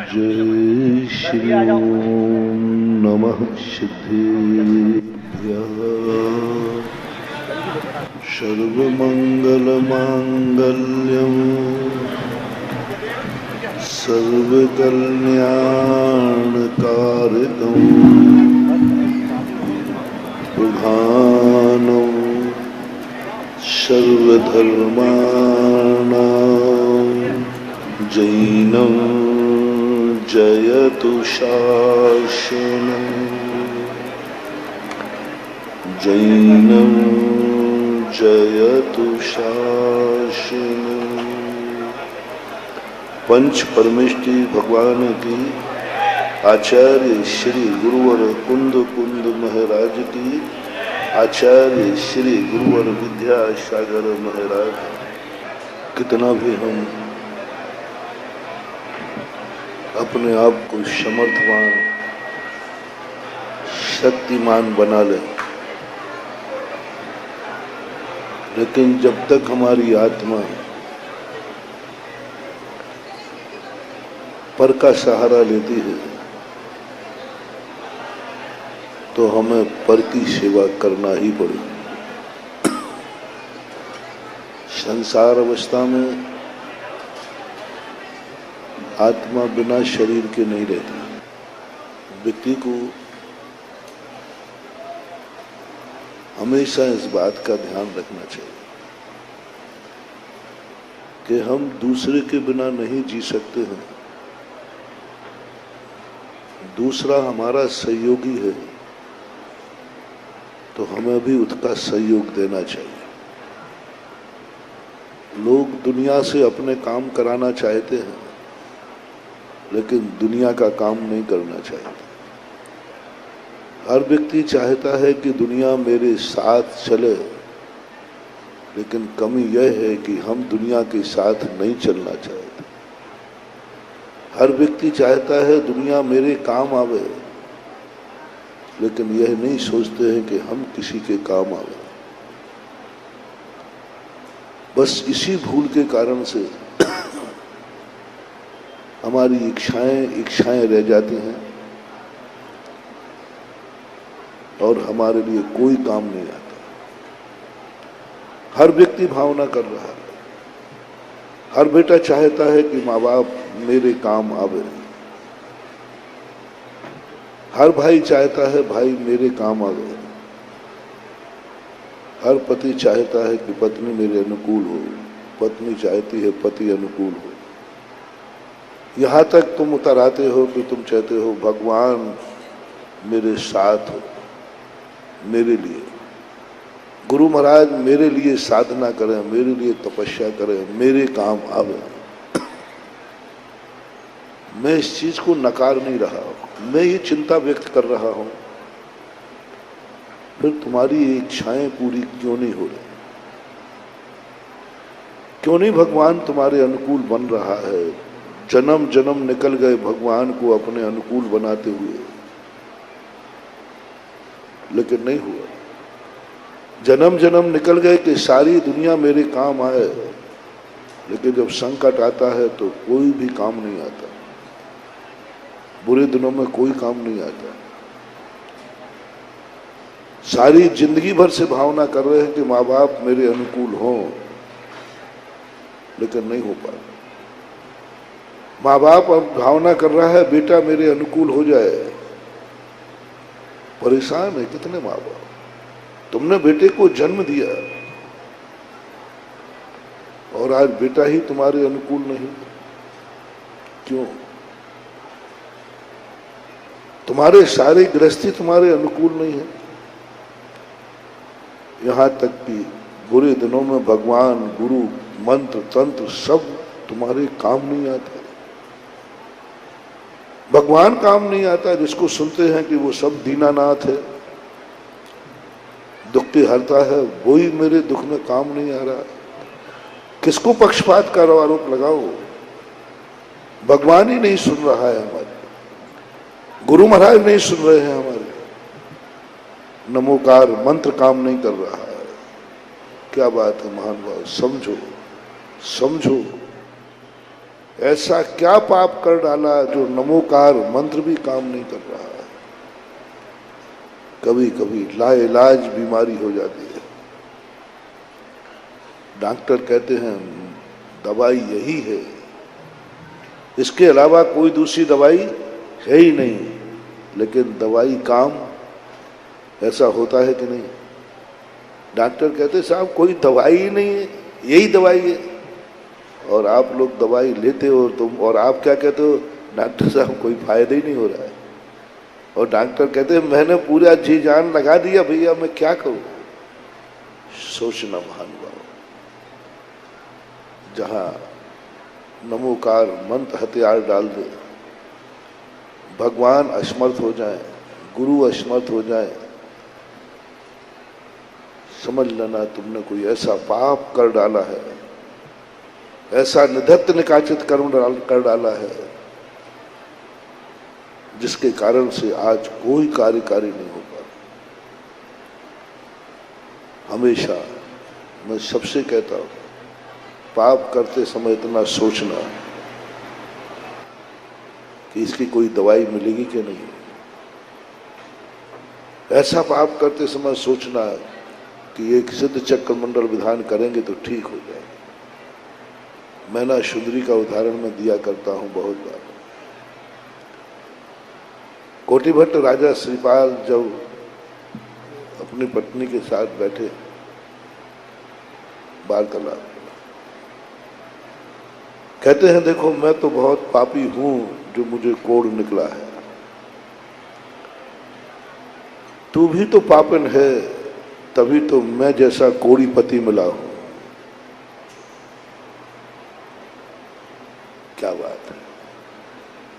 जय श्री ओम नमः सिद्धेभ्यः। सर्वमंगलमांगल्यं सर्वकल्याणकारकं प्रधानं सर्वधर्माणां जैनं जयतु शासनं जैनं जयतु शासनं। पंच परमेष्टि भगवान की, आचार्य श्री गुरुवर कुंद कुंद महाराज की, आचार्य श्री गुरुवर विद्यासागर महाराज। कितना भी हम अपने आप को समर्थवान शक्तिमान बना लें, लेकिन जब तक हमारी आत्मा पर का सहारा लेती है तो हमें पर की सेवा करना ही पड़ेगी। संसार अवस्था में आत्मा बिना शरीर के नहीं रहती। व्यक्ति को हमेशा इस बात का ध्यान रखना चाहिए कि हम दूसरे के बिना नहीं जी सकते हैं। दूसरा हमारा सहयोगी है तो हमें भी उसका सहयोग देना चाहिए। लोग दुनिया से अपने काम कराना चाहते हैं लेकिन दुनिया का काम नहीं करना चाहते। हर व्यक्ति चाहता है कि दुनिया मेरे साथ चले, लेकिन कमी यह है कि हम दुनिया के साथ नहीं चलना चाहते। हर व्यक्ति चाहता है दुनिया मेरे काम आवे, लेकिन यह नहीं सोचते हैं कि हम किसी के काम आवे। बस इसी भूल के कारण से हमारी इच्छाएं रह जाती हैं और हमारे लिए कोई काम नहीं आता। हर व्यक्ति भावना कर रहा है, हर बेटा चाहता है कि माँ बाप मेरे काम आवे, हर भाई चाहता है भाई मेरे काम आवे, हर पति चाहता है कि पत्नी मेरे अनुकूल हो, पत्नी चाहती है पति अनुकूल हो। यहाँ तक तुम उतर आते हो कि तुम चाहते हो भगवान मेरे साथ हो, मेरे लिए गुरु महाराज मेरे लिए साधना करें, मेरे लिए तपस्या करें, मेरे काम आवे। मैं इस चीज को नकार नहीं रहा हूं, मैं ये चिंता व्यक्त कर रहा हूं, फिर तुम्हारी इच्छाएं पूरी क्यों नहीं हो रही? क्यों नहीं भगवान तुम्हारे अनुकूल बन रहा है? जन्म जन्म निकल गए भगवान को अपने अनुकूल बनाते हुए, लेकिन नहीं हुआ। जन्म जन्म निकल गए कि सारी दुनिया मेरे काम आए, लेकिन जब संकट आता है तो कोई भी काम नहीं आता। बुरे दिनों में कोई काम नहीं आता। सारी जिंदगी भर से भावना कर रहे हैं कि माँ बाप मेरे अनुकूल हों, लेकिन नहीं हो पा रहा। माँ बाप अब भावना कर रहा है बेटा मेरे अनुकूल हो जाए। परेशान है कितने माँ बाप। तुमने बेटे को जन्म दिया और आज बेटा ही तुम्हारे अनुकूल नहीं। क्यों? तुम्हारे सारे गृहस्थी तुम्हारे अनुकूल नहीं है। यहां तक कि बुरे दिनों में भगवान गुरु मंत्र तंत्र सब तुम्हारे काम नहीं आते। भगवान काम नहीं आता, जिसको सुनते हैं कि वो सब दीनानाथ है, दुख के हरता है, वही मेरे दुख में काम नहीं आ रहा। किसको पक्षपात का आरोप लगाओ? भगवान ही नहीं सुन रहा है हमारे, गुरु महाराज नहीं सुन रहे हैं हमारे, नमोकार मंत्र काम नहीं कर रहा है। क्या बात है महान भाव, समझो समझो। ऐसा क्या पाप कर डाला जो नमोकार मंत्र भी काम नहीं कर रहा है। कभी कभी लाइलाज बीमारी हो जाती है, डॉक्टर कहते हैं दवाई यही है, इसके अलावा कोई दूसरी दवाई है ही नहीं, लेकिन दवाई काम ऐसा होता है कि नहीं। डॉक्टर कहते साहब कोई दवाई ही नहीं है, यही दवाई है, और आप लोग दवाई लेते हो तुम, और आप क्या कहते हो डॉक्टर साहब कोई फायदा ही नहीं हो रहा है। और डॉक्टर कहते हैं मैंने पूरा जी जान लगा दिया भैया, मैं क्या करूं। सोचना महानुभाव, जहां नमोकार मंत्र हथियार डाल दे, भगवान असमर्थ हो जाए, गुरु असमर्थ हो जाए, समझ लेना तुमने कोई ऐसा पाप कर डाला है, ऐसा निधत्त निकाचित कर्म कर डाला है, जिसके कारण से आज कोई कार्यकारी नहीं हो पा। हमेशा मैं सबसे कहता हूं, पाप करते समय इतना सोचना कि इसकी कोई दवाई मिलेगी कि नहीं। ऐसा पाप करते समय सोचना कि एक सिद्ध चक्र मंडल विधान करेंगे तो ठीक हो जाए। मैना शुद्री का उदाहरण मैं दिया करता हूं बहुत बार। कोटिभट्ट राजा श्रीपाल जब अपनी पत्नी के साथ बैठे वार्तालाप, कहते हैं देखो मैं तो बहुत पापी हूं जो मुझे कोढ़ निकला है, तू भी तो पापन है, तभी तो मैं जैसा कोड़ी पति मिला हूं। क्या बात है,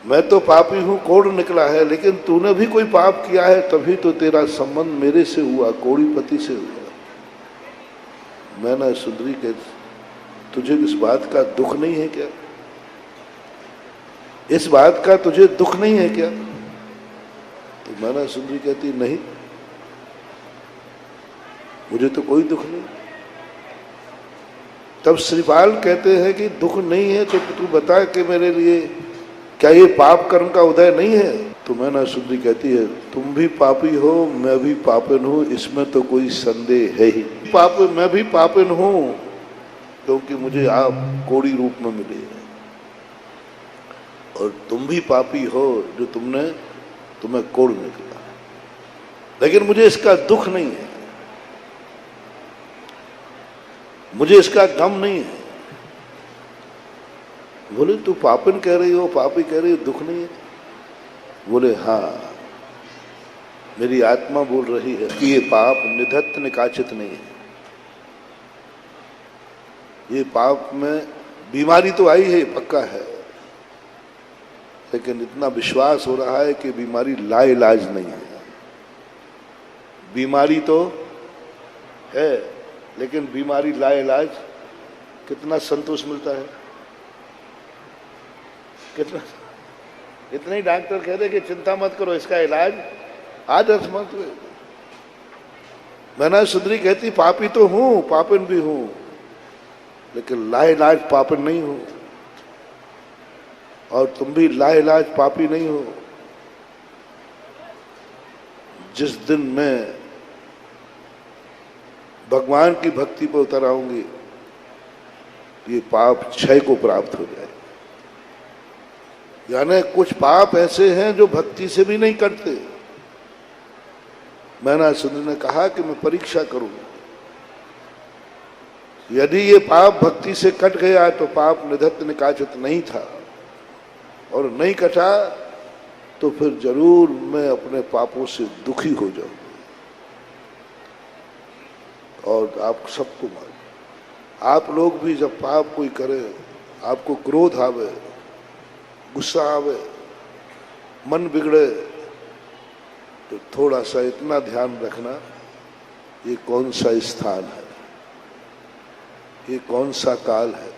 मैं तो पापी हूं, कोढ़ निकला है, लेकिन तूने भी कोई पाप किया है, तभी तो तेरा संबंध मेरे से हुआ, कोड़ी पति से हुआ। मैंने सुंदरी के तुझे इस बात का दुख नहीं है क्या? इस बात का तुझे दुख नहीं है क्या? तो मैंने सुंदरी कहती नहीं, मुझे तो कोई दुख नहीं। तब श्रीपाल कहते हैं कि दुख नहीं है तो तू बता कि मेरे लिए क्या ये पाप कर्म का उदय नहीं है? तो मैंने सुंदरी कहती है तुम भी पापी हो, मैं भी पापन हूं, इसमें तो कोई संदेह है ही। पाप मैं भी पापन हूं क्योंकि मुझे आप कोड़ी रूप में मिले, और तुम भी पापी हो जो तुम्हें कोढ़ निकला, लेकिन मुझे इसका दुख नहीं है, मुझे इसका गम नहीं है। बोले तू पापन कह रही हो, पापी कह रही हो, दुख नहीं है? बोले हाँ, मेरी आत्मा बोल रही है कि ये पाप निधत्त निकाचित नहीं है, ये पाप में बीमारी तो आई है, पक्का है, लेकिन इतना विश्वास हो रहा है कि बीमारी लाइलाज नहीं है। बीमारी तो है, लेकिन बीमारी लाइलाज, कितना संतोष मिलता है, कितना। इतने ही डॉक्टर कहते कि चिंता मत करो, इसका इलाज आज असमर्थ हुए। मैंने सुंदरी कहती पापी तो हूं, पापन भी हूं, लेकिन लाइलाज पापन नहीं हो, और तुम भी लाइलाज पापी नहीं हो। जिस दिन मैं भगवान की भक्ति पर उतर आऊंगी, ये पाप क्षय को प्राप्त हो जाए। यानी कुछ पाप ऐसे हैं जो भक्ति से भी नहीं कटते। मैंने सुंदर ने कहा कि मैं परीक्षा करूंगा, यदि ये पाप भक्ति से कट गया तो पाप निधत्त निकाचित नहीं था, और नहीं कटा तो फिर जरूर मैं अपने पापों से दुखी हो जाऊंगा। और आप सबको मालूम, आप लोग भी जब पाप कोई करे, आपको क्रोध आवे, गुस्सा आवे, मन बिगड़े, तो थोड़ा सा इतना ध्यान रखना, ये कौन सा स्थान है, ये कौन सा काल है,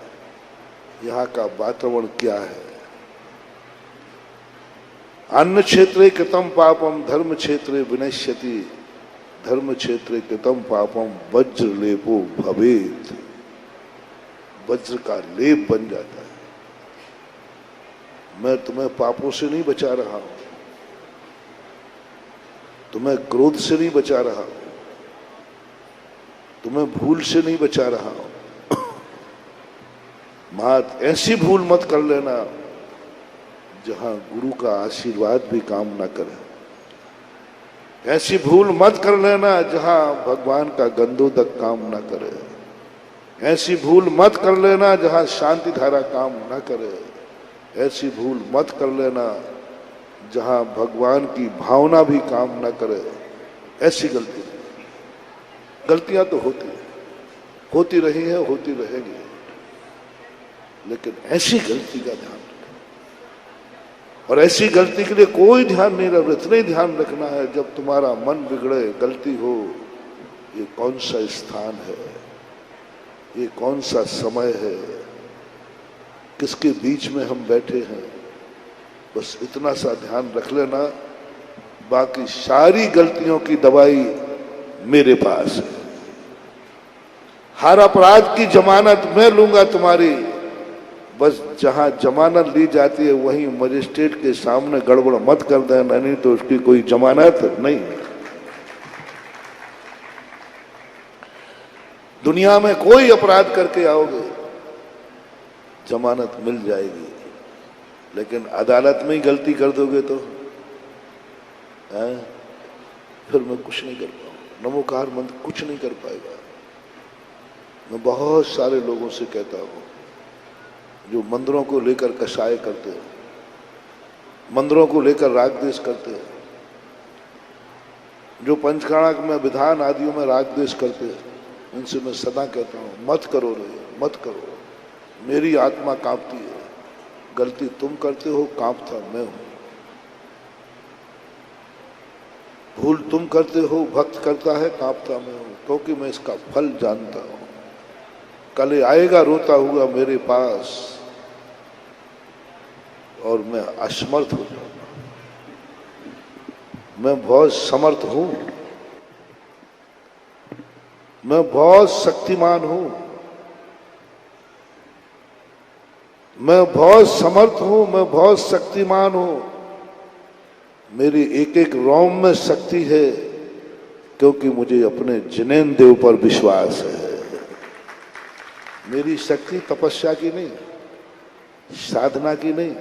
यहाँ का वातावरण क्या है। अन्न क्षेत्रे कृतम पापम धर्म क्षेत्रे विनश्यति, धर्म क्षेत्रे कृतम पापम वज्र लेपो भवेत। वज्र का लेप बन जाता है। मैं तुम्हें पापों से नहीं बचा रहा हूं, तुम्हें क्रोध से नहीं बचा रहा हूं, तुम्हें भूल से नहीं बचा रहा हूं। मात ऐसी भूल मत कर लेना जहां गुरु का आशीर्वाद भी काम ना करे। ऐसी भूल मत कर लेना जहां भगवान का गंधोदक काम ना करे। ऐसी भूल मत कर लेना जहां शांति धारा काम ना करे। ऐसी भूल मत कर लेना जहां भगवान की भावना भी काम ना करे। ऐसी गलतियां तो होती रही है, होती रहेगी, लेकिन ऐसी गलती का ध्यान रखना। और ऐसी गलती के लिए कोई ध्यान नहीं रखना, इतना ही ध्यान रखना है जब तुम्हारा मन बिगड़े, गलती हो, ये कौन सा स्थान है, ये कौन सा समय है, किसके बीच में हम बैठे हैं, बस इतना सा ध्यान रख लेना। बाकी सारी गलतियों की दवाई मेरे पास है। हर अपराध की जमानत मैं लूंगा तुम्हारी। बस जहां जमानत ली जाती है वहीं मजिस्ट्रेट के सामने गड़बड़ मत कर देना, नहीं तो उसकी कोई जमानत नहीं। दुनिया में कोई अपराध करके आओगे जमानत मिल जाएगी, लेकिन अदालत में ही गलती कर दोगे तो फिर मैं कुछ नहीं कर पाऊंगा। नमोकार मंत्र कुछ नहीं कर पाएगा। मैं बहुत सारे लोगों से कहता हूं जो मंदिरों को लेकर कषाय करते हैं, मंदिरों को लेकर राग द्वेष करते हैं, जो पंचकाणक में विधान आदियों में राग द्वेष करते हैं, उनसे मैं सदा कहता हूं मत करो रे, मत करो। मेरी आत्मा कांपती है। गलती तुम करते हो, कांपता मैं हूं। भूल तुम करते हो, भक्त करता है, कांपता मैं हूं, क्योंकि मैं इसका फल जानता हूं। कल आएगा रोता हुआ मेरे पास और मैं असमर्थ हो जाऊंगा। मैं बहुत समर्थ हूं, मैं बहुत शक्तिमान हूं, मैं बहुत समर्थ हूं, मैं बहुत शक्तिमान हूं। मेरी एक एक रोम में शक्ति है, क्योंकि मुझे अपने जिनेन देव पर विश्वास है। मेरी शक्ति तपस्या की नहीं, साधना की नहीं,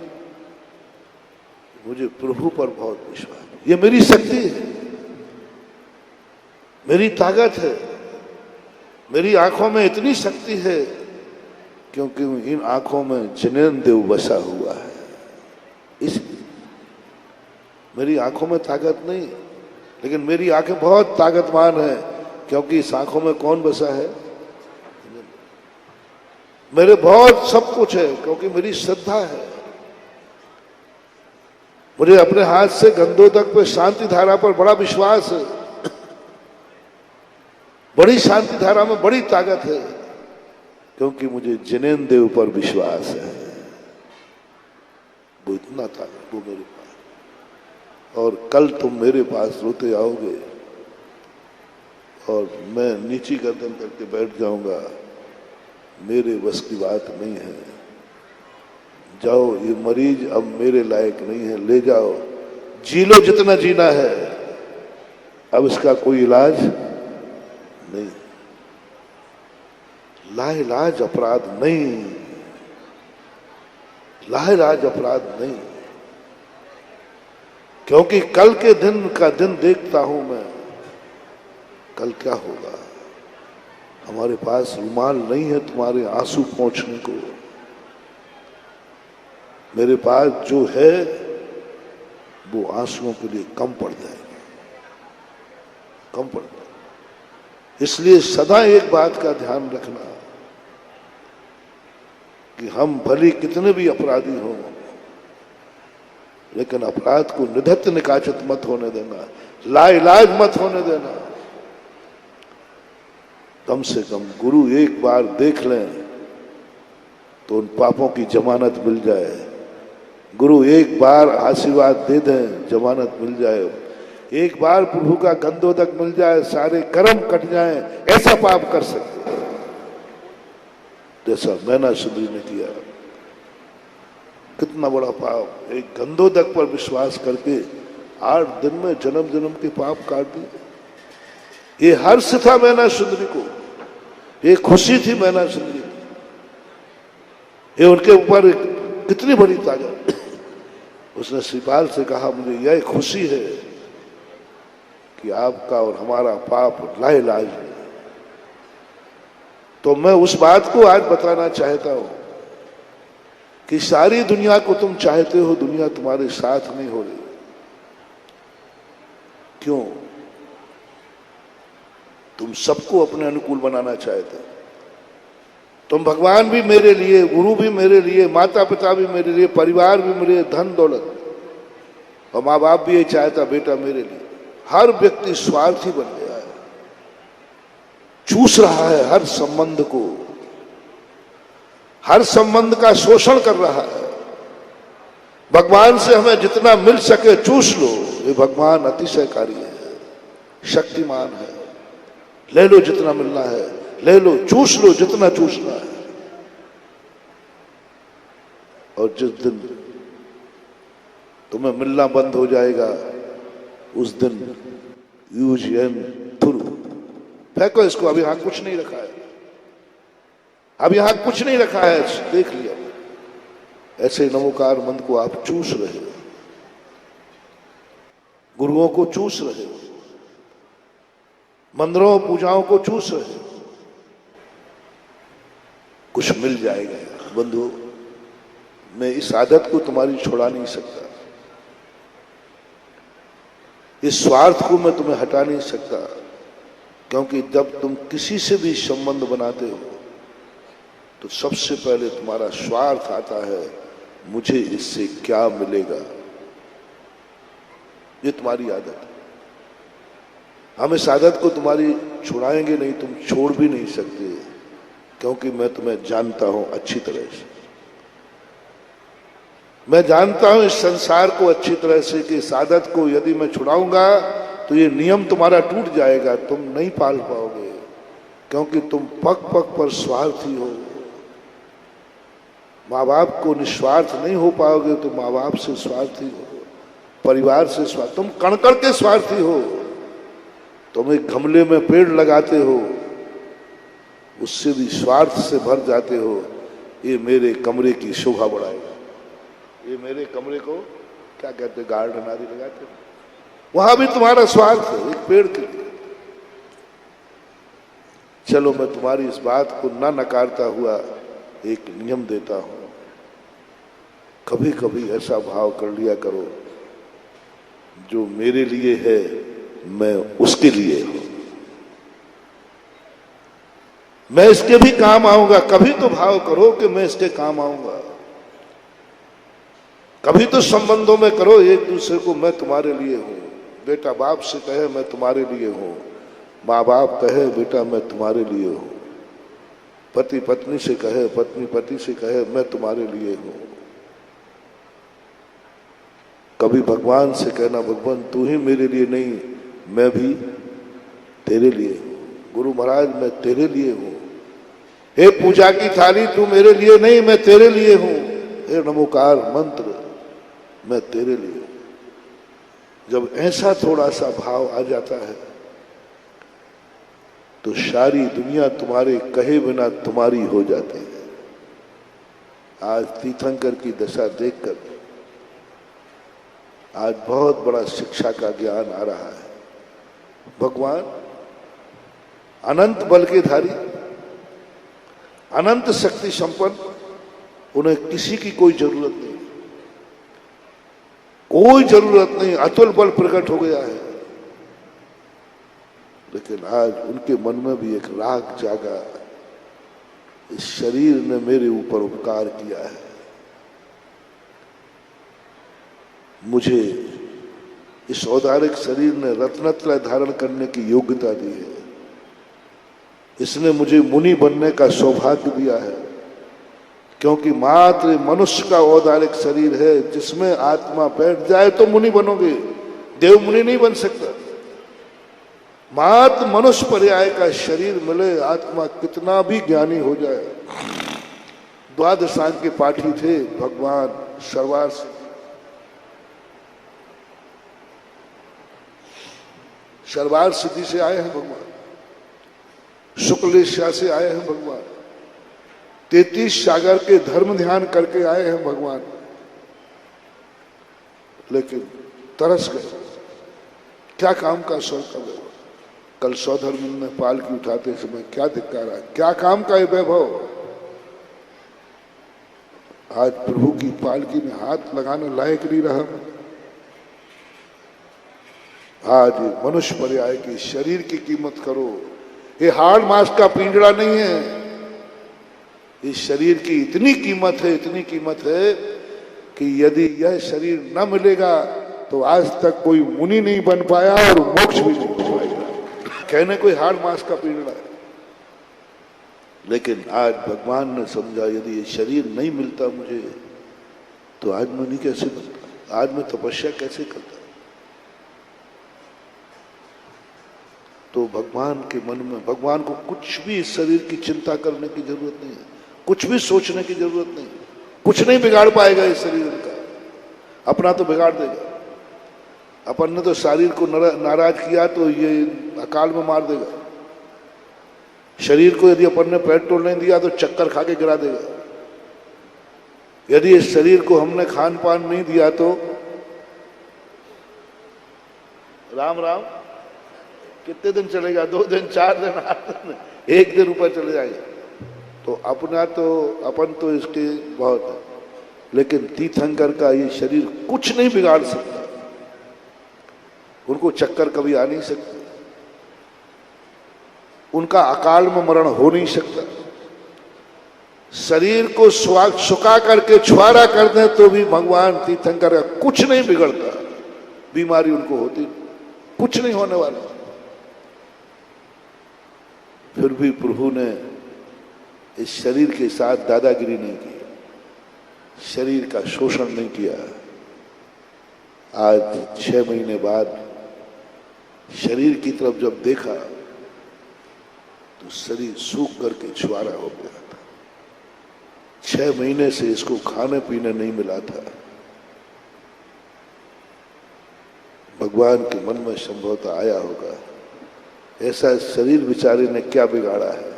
मुझे प्रभु पर बहुत विश्वास है। ये मेरी शक्ति है, मेरी ताकत है। मेरी आंखों में इतनी शक्ति है क्योंकि इन आंखों में जिनेन देव बसा हुआ है। इसलिए मेरी आंखों में ताकत नहीं, लेकिन मेरी आंखें बहुत ताकतवान है, क्योंकि इस आंखों में कौन बसा है? मेरे बहुत सब कुछ है, क्योंकि मेरी श्रद्धा है। मुझे अपने हाथ से गंधोदक पे शांति धारा पर बड़ा विश्वास है। बड़ी शांति धारा में बड़ी ताकत है, क्योंकि मुझे जिनेन देव पर विश्वास है। वो इतना ताकत वो मेरे पास। और कल तुम मेरे पास रोते आओगे और मैं नीची गर्दन करके बैठ जाऊंगा। मेरे बस की बात नहीं है। जाओ, ये मरीज अब मेरे लायक नहीं है, ले जाओ, जी लो जितना जीना है, अब इसका कोई इलाज नहीं। लाइलाज अपराध नहीं, लाइलाज अपराध नहीं, क्योंकि कल के दिन का दिन देखता हूं मैं। कल क्या होगा? हमारे पास रुमाल नहीं है तुम्हारे आंसू पोंछने को। मेरे पास जो है वो आंसुओं के लिए कम पड़ जाएगा, कम पड़ जाएगा। इसलिए सदा एक बात का ध्यान रखना कि हम भले कितने भी अपराधी हों, लेकिन अपराध को निधत्त निकाचित मत होने देना, लाइलाज मत होने देना। कम से कम गुरु एक बार देख लें तो उन पापों की जमानत मिल जाए। गुरु एक बार आशीर्वाद दे दें, जमानत मिल जाए। एक बार प्रभु का गंधोदक मिल जाए, सारे कर्म कट जाएं। ऐसा पाप कर सकते हैं जैसा मैना सुंदरी ने किया। कितना बड़ा पाप, एक गंधोदक पर विश्वास करके 8 दिन में जन्म जन्म के पाप काट दिए। ये हर्ष था मैना सुंदरी को, ये खुशी थी मैना सुंदरी को, ये उनके ऊपर कितनी बड़ी ताकत। उसने श्रीपाल से कहा मुझे यह खुशी है कि आपका और हमारा पाप लाइलाज है। तो मैं उस बात को आज बताना चाहता हूं कि सारी दुनिया को तुम चाहते हो, दुनिया तुम्हारे साथ नहीं हो रही। क्यों? तुम सबको अपने अनुकूल बनाना चाहते हो। तुम भगवान भी मेरे लिए, गुरु भी मेरे लिए, माता पिता भी मेरे लिए, परिवार भी मेरे लिए, धन दौलत, और माँ बाप भी ये चाहता बेटा मेरे लिए। हर व्यक्ति स्वार्थी बन गया है, चूस रहा है हर संबंध को, हर संबंध का शोषण कर रहा है। भगवान से हमें जितना मिल सके चूस लो। ये भगवान अतिशयकारी है, शक्तिमान है। ले लो जितना मिलना है, ले लो, चूस लो जितना चूसना है। और जिस दिन तुम्हें मिलना बंद हो जाएगा उस दिन यूज एंड थ्रू फेंको इसको। अब यहां कुछ नहीं रखा है, अब यहां कुछ नहीं रखा है, देख लिया। ऐसे नमोकार मंत्र को आप चूस रहे हो, गुरुओं को चूस रहे हो, मंदिरों पूजाओं को चूस रहे हो। कुछ मिल जाएगा बंधु। मैं इस आदत को तुम्हारी छुड़ा नहीं सकता, इस स्वार्थ को मैं तुम्हें हटा नहीं सकता, क्योंकि जब तुम किसी से भी संबंध बनाते हो तो सबसे पहले तुम्हारा स्वार्थ आता है, मुझे इससे क्या मिलेगा। ये तुम्हारी आदत है। हम इस आदत को तुम्हारी छुड़ाएंगे नहीं, तुम छोड़ भी नहीं सकते, क्योंकि मैं तुम्हें जानता हूं अच्छी तरह से। मैं जानता हूं इस संसार को अच्छी तरह से कि इस आदत को यदि मैं छुड़ाऊंगा तो ये नियम तुम्हारा टूट जाएगा, तुम नहीं पाल पाओगे, क्योंकि तुम पग पग पर स्वार्थी हो। माँ बाप को निस्वार्थ नहीं हो पाओगे तो माँ बाप से स्वार्थी हो, परिवार से स्वार्थी, तुम कण-कण के स्वार्थी हो। तुम एक गमले में पेड़ लगाते हो, उससे भी स्वार्थ से भर जाते हो। ये मेरे कमरे की शोभा बढ़ाएगा, ये मेरे कमरे को क्या कहते, गार्डन आदि लगाते हो, वहां भी तुम्हारा स्वार्थ है एक पेड़ के लिए। चलो मैं तुम्हारी इस बात को ना नकारता हुआ एक नियम देता हूं। कभी कभी ऐसा भाव कर लिया करो, जो मेरे लिए है मैं उसके लिए हूं, मैं इसके भी काम आऊंगा। कभी तो भाव करो कि मैं इसके काम आऊंगा। कभी तो संबंधों में करो एक दूसरे को, मैं तुम्हारे लिए हूं। बेटा बाप से कहे मैं तुम्हारे लिए हूं, माँ बाप कहे बेटा मैं तुम्हारे लिए हूं, पति पत्नी से कहे, पत्नी पति से कहे मैं तुम्हारे लिए हूं। कभी भगवान से कहना, भगवान तू ही मेरे लिए नहीं, मैं भी तेरे लिए हूं। गुरु महाराज मैं तेरे लिए हूं। हे पूजा की थाली तू मेरे लिए नहीं, मैं तेरे लिए हूं। हे नमोकार मंत्र मैं तेरे लिए हूं। जब ऐसा थोड़ा सा भाव आ जाता है तो सारी दुनिया तुम्हारे कहे बिना तुम्हारी हो जाती है। आज तीर्थंकर की दशा देखकर आज बहुत बड़ा शिक्षा का ज्ञान आ रहा है। भगवान अनंत बल के धारी, अनंत शक्ति संपन्न, उन्हें किसी की कोई जरूरत नहीं, कोई जरूरत नहीं, अतुल बल प्रकट हो गया है। लेकिन आज उनके मन में भी एक राग जागा, इस शरीर ने मेरे ऊपर उपकार किया है, मुझे इस औदारिक शरीर ने रत्नत्रय धारण करने की योग्यता दी है, इसने मुझे मुनि बनने का सौभाग्य दिया है। क्योंकि मात्र मनुष्य का औदारिक शरीर है, जिसमें आत्मा बैठ जाए तो मुनि बनोगे, देव मुनि नहीं बन सकता। मात्र मनुष्य पर्याय का शरीर मिले, आत्मा कितना भी ज्ञानी हो जाए। द्वादशांग के पाठी थे भगवान शर्वार सिद्धि से आए हैं भगवान, शुक्लेश्या से आए हैं भगवान, 33 सागर के धर्म ध्यान करके आए हैं भगवान, लेकिन तरस गए। क्या काम का स्वर्ग का वैभव। कल सौधर्म में पालकी उठाते समय क्या दिखता रहा, क्या काम का ये वैभव। आज प्रभु की पालकी में हाथ लगाने लायक नहीं रहा। आज मनुष्य पर्याय की शरीर की कीमत करो। ये हाड़ मांस का पिंजड़ा नहीं है, इस शरीर की इतनी कीमत है, इतनी कीमत है कि यदि यह शरीर न मिलेगा तो आज तक कोई मुनि नहीं बन पाया और मोक्ष भी नहीं हो पाएगा। कहने कोई हाड़ मांस का पिंजड़ा है, लेकिन आज भगवान ने समझा यदि ये शरीर नहीं मिलता मुझे तो आज मुनि कैसे बनता, आज मैं तपस्या कैसे करता। तो भगवान के मन में, भगवान को कुछ भी इस शरीर की चिंता करने की जरूरत नहीं है, कुछ भी सोचने की जरूरत नहीं, कुछ नहीं बिगाड़ पाएगा इस शरीर का, अपना तो बिगाड़ देगा। अपन ने तो शरीर को नाराज किया तो ये अकाल में मार देगा। शरीर को यदि अपन ने पेट्रोल नहीं दिया तो चक्कर खा के गिरा देगा। यदि इस शरीर को हमने खान पान नहीं दिया तो राम राम कितने दिन चलेगा, 2 दिन, 4 दिन, 8 दिन, 1 दिन ऊपर चले जाएगा। तो अपना तो अपन तो इसके बहुत है, लेकिन तीर्थंकर का ये शरीर कुछ नहीं बिगाड़ सकता, उनको चक्कर कभी आ नहीं सकता, उनका अकाल में मरण हो नहीं सकता। शरीर को सुखा करके छुआरा कर दें तो भी भगवान तीर्थंकर का कुछ नहीं बिगड़ता, बीमारी उनको होती, कुछ नहीं होने वाला। फिर भी प्रभु ने इस शरीर के साथ दादागिरी नहीं की, शरीर का शोषण नहीं किया। आज 6 महीने बाद शरीर की तरफ जब देखा तो शरीर सूख करके छुआरा हो गया था। 6 महीने से इसको खाने पीने नहीं मिला था। भगवान के मन में संभवतः आया होगा ऐसा शरीर बेचारे ने क्या बिगाड़ा है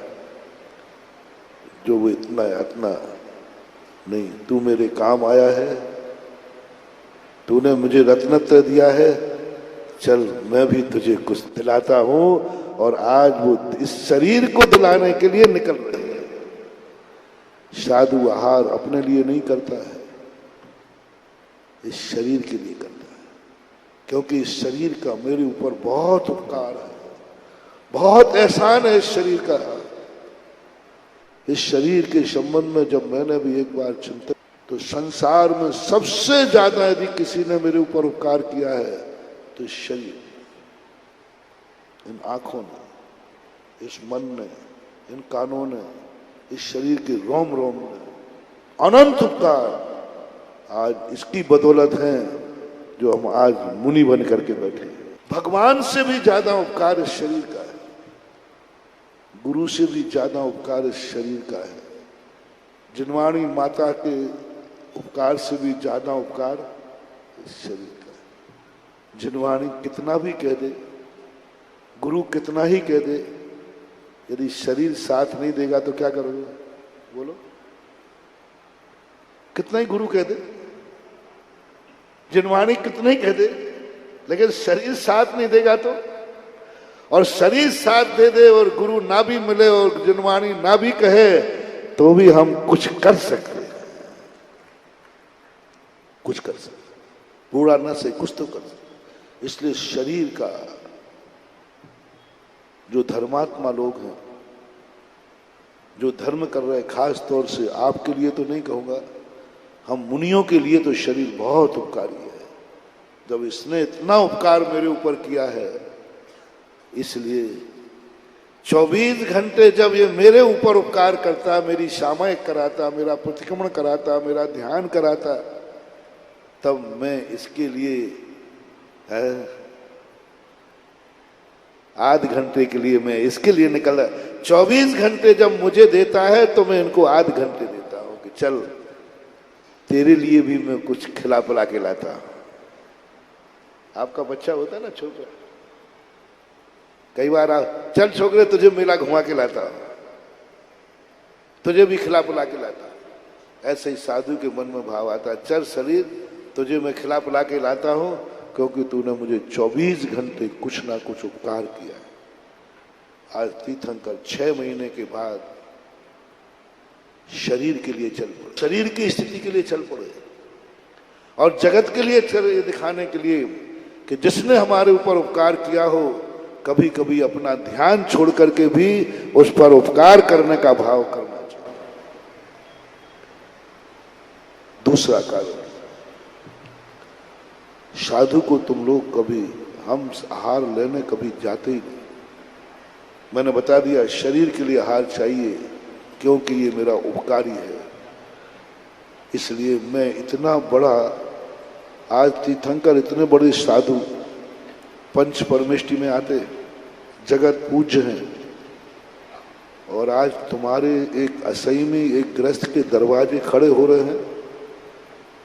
जो वो इतना नहीं, तू मेरे काम आया है, तूने मुझे रत्नत्र दिया है, चल मैं भी तुझे कुछ दिलाता हूं। और आज वो इस शरीर को दिलाने के लिए निकल रहे हैं। साधु आहार अपने लिए नहीं करता है, इस शरीर के लिए करता है, क्योंकि इस शरीर का मेरे ऊपर बहुत उपकार है, बहुत एहसान है इस शरीर का। इस शरीर के संबंध में जब मैंने भी एक बार चिंतन, तो संसार में सबसे ज्यादा यदि किसी ने मेरे ऊपर उपकार किया है तो इस शरीर, इन आंखों ने, इस मन ने, इन कानों ने, इस शरीर के रोम रोम ने अनंत उपकार आज इसकी बदौलत है जो हम आज मुनि बन करके बैठे। भगवान से भी ज्यादा उपकार इस शरीर का है, गुरु से भी ज्यादा उपकार इस शरीर का है, जिनवाणी माता के उपकार से भी ज्यादा उपकार इस शरीर का है। जिनवाणी कितना भी कह दे, गुरु कितना ही कह दे, यदि शरीर साथ नहीं देगा तो क्या करोगे, बोलो। कितना ही गुरु कह दे, जिनवाणी कितना ही कह दे, लेकिन शरीर साथ नहीं देगा तो, और शरीर साथ दे दे और गुरु ना भी मिले और जिनवाणी ना भी कहे तो भी हम कुछ कर सकते हैं, कुछ कर सकते, पूरा ना से कुछ तो कर सकते। इसलिए शरीर का जो धर्मात्मा लोग हैं, जो धर्म कर रहे हैं, खास तौर से आपके लिए तो नहीं कहूंगा, हम मुनियों के लिए तो शरीर बहुत उपकारी है। जब इसने इतना उपकार मेरे ऊपर किया है, इसलिए 24 घंटे जब ये मेरे ऊपर उपकार करता, मेरी सामायिक कराता, मेरा प्रतिक्रमण कराता, मेरा ध्यान कराता, तब मैं इसके लिए आध घंटे के लिए मैं इसके लिए निकला। 24 घंटे जब मुझे देता है तो मैं इनको आध घंटे देता हूं कि चल तेरे लिए भी मैं कुछ खिला पिला के लाता। आपका बच्चा होता है ना छोटा, कई बार आप चल छोकरे तुझे मेला घुमा के लाता, तुझे भी खिला पिला के लाता। ऐसे ही साधु के मन में भाव आता, चल शरीर तुझे मैं खिला पिला के लाता हूं, क्योंकि तूने मुझे 24 घंटे कुछ ना कुछ उपकार किया है। आज तीर्थंकर 6 महीने के बाद शरीर के लिए चल पड़े, शरीर की स्थिति के लिए चल पड़े और जगत के लिए दिखाने के लिए कि जिसने हमारे ऊपर उपकार किया हो, कभी कभी अपना ध्यान छोड़ करके भी उस पर उपकार करने का भाव करना चाहिए। दूसरा कारण, साधु को तुम लोग कभी, हम आहार लेने कभी जाते ही नहीं। मैंने बता दिया शरीर के लिए आहार चाहिए, क्योंकि ये मेरा उपकारी है। इसलिए मैं इतना बड़ा, आज तीर्थंकर इतने बड़े साधु पंच परमेष्टि में आते, जगत पूज्य हैं, और आज तुम्हारे एक असैमी एक ग्रस्त के दरवाजे खड़े हो रहे हैं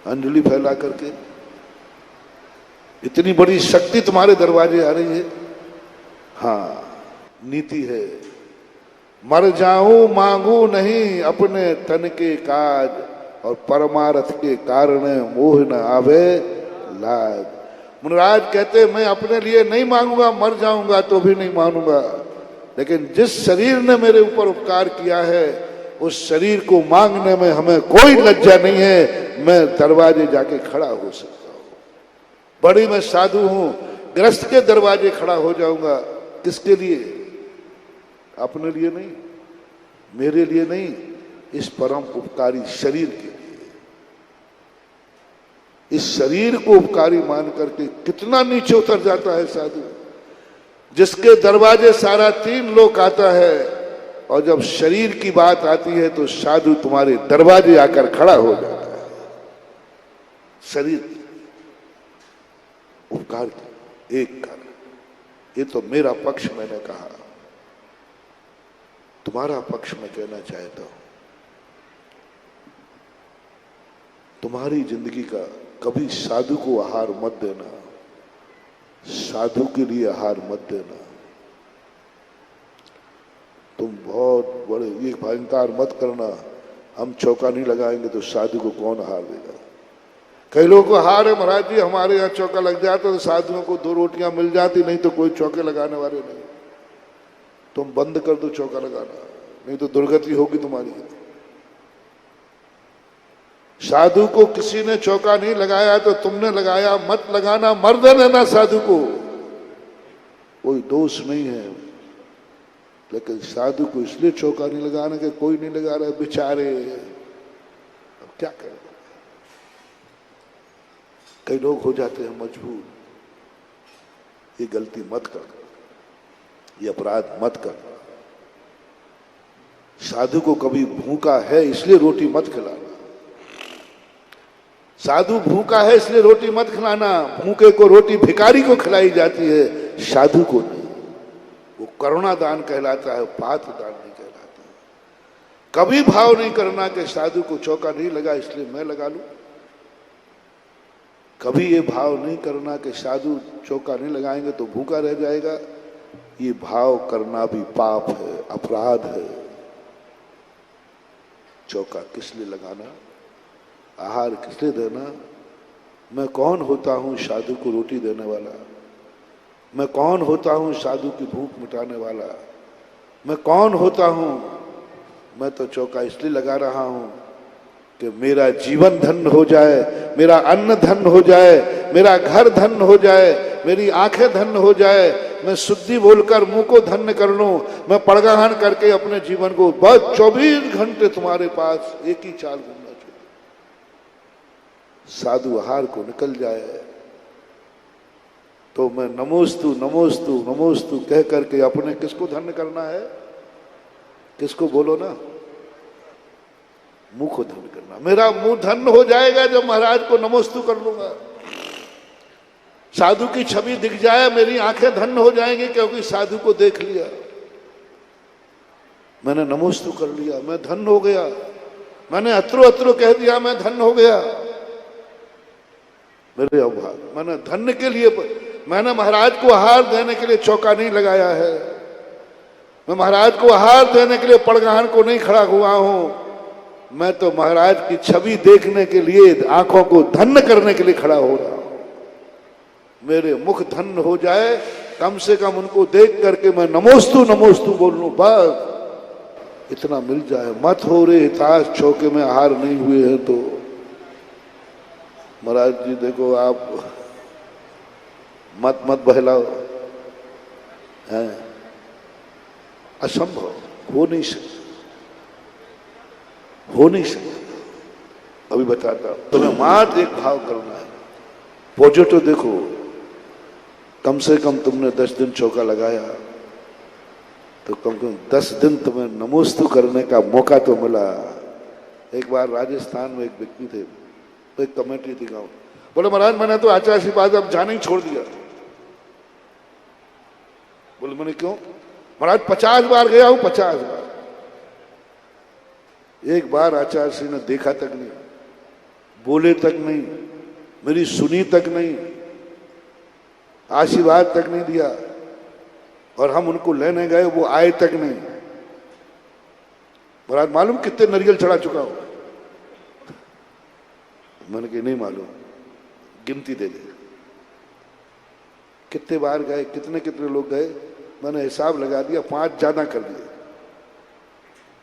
अंजलि फैला करके। इतनी बड़ी शक्ति तुम्हारे दरवाजे आ रही है। हाँ, नीति है, मर जाऊं मांगू नहीं अपने तन के काज, और परमार्थ के कारण मोह न आवे लाज। मुनिराज कहते मैं अपने लिए नहीं मांगूंगा, मर जाऊंगा तो भी नहीं मानूंगा, लेकिन जिस शरीर ने मेरे ऊपर उपकार किया है उस शरीर को मांगने में हमें कोई लज्जा नहीं है। मैं दरवाजे जाके खड़ा हो सकता हूं, बड़ी मैं साधु हूं, ग्रस्त के दरवाजे खड़ा हो जाऊंगा। किसके लिए? अपने लिए नहीं, मेरे लिए नहीं, इस परम उपकारी शरीर के लिए। इस शरीर को उपकारी मान करके कितना नीचे उतर जाता है साधु, जिसके दरवाजे सारा 3 लोक आता है, और जब शरीर की बात आती है तो साधु तुम्हारे दरवाजे आकर खड़ा हो जाता है। शरीर उपकार की एक कारण, ये तो मेरा पक्ष मैंने कहा, तुम्हारा पक्ष में कहना चाहता हूं। तुम्हारी जिंदगी का कभी साधु को आहार मत देना, साधु के लिए आहार मत देना। तुम बहुत बड़े ये भयंकर मत करना, हम चौका नहीं लगाएंगे तो साधु को कौन आहार देगा। कई लोगों को आहार है महाराज जी, हमारे यहाँ चौका लग जाता तो साधुओं को 2 रोटियां मिल जाती, नहीं तो कोई चौके लगाने वाले नहीं। तुम बंद कर दो चौका लगाना, नहीं तो दुर्गति होगी तुम्हारी। साधु को किसी ने चौका नहीं लगाया तो तुमने लगाया, मत लगाना, मर देना साधु को, कोई दोष नहीं है। लेकिन साधु को इसलिए चौका नहीं लगाना कि कोई नहीं लगा रहा है, बेचारे, अब क्या करें। कई लोग हो जाते हैं मजबूर। ये गलती मत कर, ये अपराध मत कर। साधु को कभी भूखा है इसलिए रोटी मत खिलाना, साधु भूखा है इसलिए रोटी मत खिलाना। भूखे को रोटी भिखारी को खिलाई जाती है, साधु को नहीं। वो करुणा दान कहलाता है, पात्र दान नहीं कहलाता। कभी भाव नहीं करना कि साधु को चौका नहीं लगा इसलिए मैं लगा लूं। कभी ये भाव नहीं करना कि साधु चौका नहीं लगाएंगे तो भूखा रह जाएगा। ये भाव करना भी पाप है, अपराध है। चौका किस लिए लगाना, आहार किस लिए देना? मैं कौन होता हूं साधु को रोटी देने वाला? मैं कौन होता हूं साधु की भूख मिटाने वाला? मैं कौन होता हूं? मैं तो चौका इसलिए लगा रहा हूं कि मेरा जीवन धन्य हो जाए, मेरा अन्न धन्य हो जाए, मेरा घर धन्य हो जाए, मेरी आंखें धन्य हो जाए, मैं शुद्धि बोलकर मुंह को धन्य कर लूं, मैं पड़गाहन करके अपने जीवन को बस 24 घंटे तुम्हारे पास एक ही चाल घूमना चाहिए। साधु आहार को निकल जाए तो मैं नमोस्तु नमोस्तु नमोस्तु कह करके अपने किसको धन्य करना है? किसको बोलो ना, मुंह को धन्य करना। मेरा मुंह धन्य हो जाएगा जब महाराज को नमोस्तु कर लूंगा। साधु की छवि दिख जाए, मेरी आंखें धन्य हो जाएंगी, क्योंकि साधु को देख लिया, मैंने नमोस्तु कर लिया, मैं धन्य हो गया। मैंने अतरो अतरो कह दिया, मैं धन्य हो गया। मेरे अभाग, मैंने धन्य के लिए, मैंने महाराज को आहार देने के लिए चौका नहीं लगाया है, मैं महाराज को आहार देने के लिए पड़गाहन को नहीं खड़ा हुआ हूं, मैं तो महाराज की छवि देखने के लिए, आंखों को धन्य करने के लिए खड़ा हो रहा हूं। मेरे मुख धन्य हो जाए, कम से कम उनको देख करके मैं नमोस्तु बोल लूं, बस इतना मिल जाए। मत हो रे हिताश चौके में हार नहीं हुए हैं तो। महाराज जी देखो, आप मत बहलाओ, हैं असंभव, हो नहीं सकता। अभी बताता हूं, तुम्हें मात्र एक भाव करना है, पहुंचो तो देखो, कम से कम तुमने 10 दिन चौका लगाया तो कम से कम 10 दिन तुम्हें नमोस्तु करने का मौका तो मिला। एक बार राजस्थान में एक व्यक्ति थे, तो एक कमेटी थी गाँव, बोले महाराज मैंने तो आचार्य की बात अब जाना ही छोड़ दिया। बोले मैंने क्यों? महाराज 50 बार गया हूं, 50 बार, एक बार आचार्य श्री ने देखा तक नहीं, बोले तक नहीं, मेरी सुनी तक नहीं, आशीर्वाद तक नहीं दिया, और हम उनको लेने गए, वो आए तक नहीं। महाराज मालूम कितने नरियल चढ़ा चुका हो? मैंने कहा नहीं मालूम, गिनती दे दे, कितने बार गए, कितने लोग गए, मैंने हिसाब लगा दिया, 5 ज्यादा कर दिए,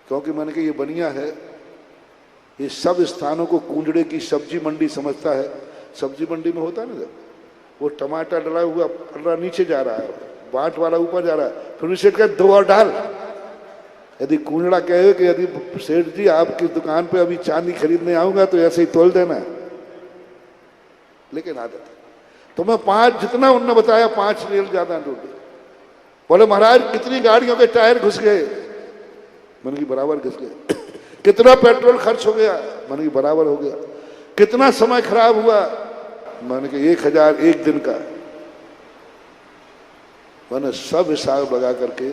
क्योंकि मैंने कहा ये बनिया है, ये सब स्थानों को कूंजड़े की सब्जी मंडी समझता है। सब्जी मंडी में होता है ना, वो टमाटर डला हुआ पल्ला नीचे जा रहा है, बाट वाला ऊपर जा रहा है, फिर उसे कह 2 और डाल। यदि कूंजड़ा कहे कि यदि सेठ जी आपकी दुकान पे अभी चांदी खरीदने आऊंगा तो ऐसे ही तोल देना, लेकिन आदत तो मैं 5 जितना उन्होंने बताया 5 रेल ज्यादा डूब गए। बोले महाराज कितनी गाड़ियों के टायर घुस गए? मैंने की बराबर घुस गए। कितना पेट्रोल खर्च हो गया? मैंने की बराबर हो गया। कितना समय खराब हुआ? मैंने कहा 1000 एक दिन का। मैंने सब हिसाब लगा करके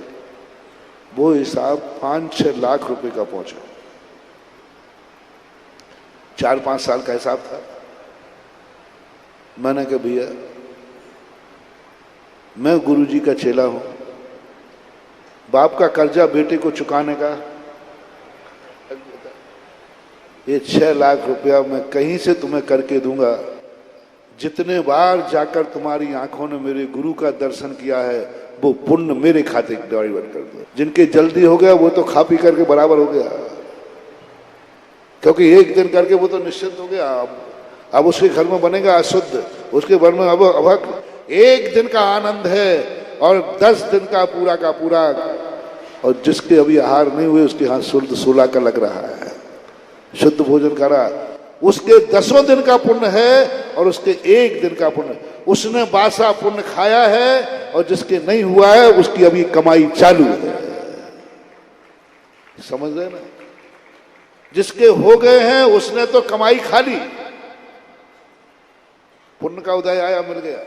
वो हिसाब 5-6 लाख रुपए का पहुंचा। 4-5 साल का हिसाब था। मैंने कहा भैया मैं गुरुजी का चेला हूं, बाप का कर्जा बेटे को चुकाने का, ये 6 लाख रुपया मैं कहीं से तुम्हें करके दूंगा। जितने बार जाकर तुम्हारी आंखों ने मेरे गुरु का दर्शन किया है वो पुण्य मेरे खाते डाइवर्ट कर दो। जिनके जल्दी हो गया वो तो खा पी करके बराबर हो गया, क्योंकि एक दिन करके वो तो निश्चित हो गया। अब उसके घर में बनेगा अशुद्ध, उसके घर में अब एक दिन का आनंद है और 10 दिन का पूरा, और जिसके अभी आहार नहीं हुए उसके हाथ शुद्ध 16 का लग रहा है, शुद्ध भोजन करा, उसके 10 दिन का पुण्य है और उसके 1 दिन का पुण्य। उसने बासा पुण्य खाया है और जिसके नहीं हुआ है उसकी अभी कमाई चालू है। समझ रहे ना? जिसके हो गए हैं उसने तो कमाई खा ली, पुण्य का उदय आया, मिल गया,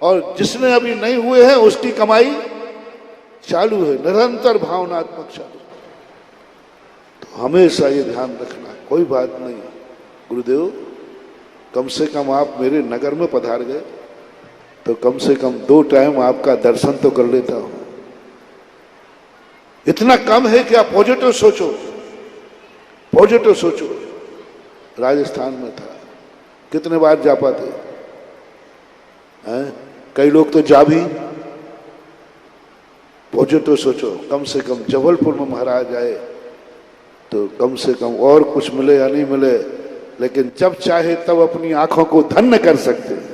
और जिसने अभी नहीं हुए हैं उसकी कमाई चालू है, निरंतर भावनात्मक चालू। तो हमेशा ये ध्यान रखना, कोई बात नहीं गुरुदेव, कम से कम आप मेरे नगर में पधार गए तो कम से कम 2 टाइम आपका दर्शन तो कर लेता हूं। इतना कम है कि आप पॉजिटिव सोचो, पॉजिटिव सोचो। राजस्थान में था, कितने बार जा पाते हैं? कई लोग तो जा भी। पॉजिटिव सोचो, कम से कम जबलपुर में महाराज आए तो कम से कम और कुछ मिले या नहीं मिले, लेकिन जब चाहे तब अपनी आंखों को धन्य कर सकते हैं।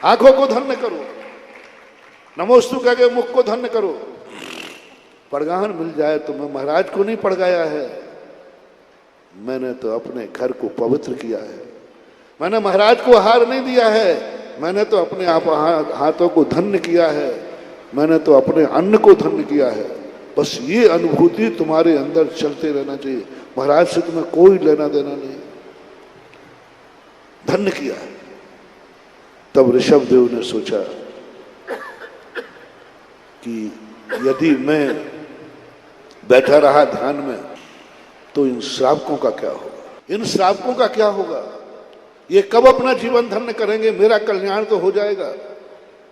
आंखों को धन्य करो, नमोस्तु कह के मुख को धन्य करो। पड़गाहन मिल जाए तो मैं महाराज को नहीं पड़गाया है, मैंने तो अपने घर को पवित्र किया है। मैंने महाराज को आहार नहीं दिया है, मैंने तो अपने आप हाथों को धन्य किया है, मैंने तो अपने अन्न को धन्य किया है। बस ये अनुभूति तुम्हारे अंदर चलते रहना चाहिए। महाराज से तुम्हें कोई लेना देना नहीं, धन्य किया है। तब ऋषभ देव ने सोचा कि यदि मैं बैठा रहा ध्यान में तो इन श्रावकों का क्या होगा? इन श्रावकों का क्या होगा? ये कब अपना जीवन धन्य करेंगे? मेरा कल्याण तो हो जाएगा।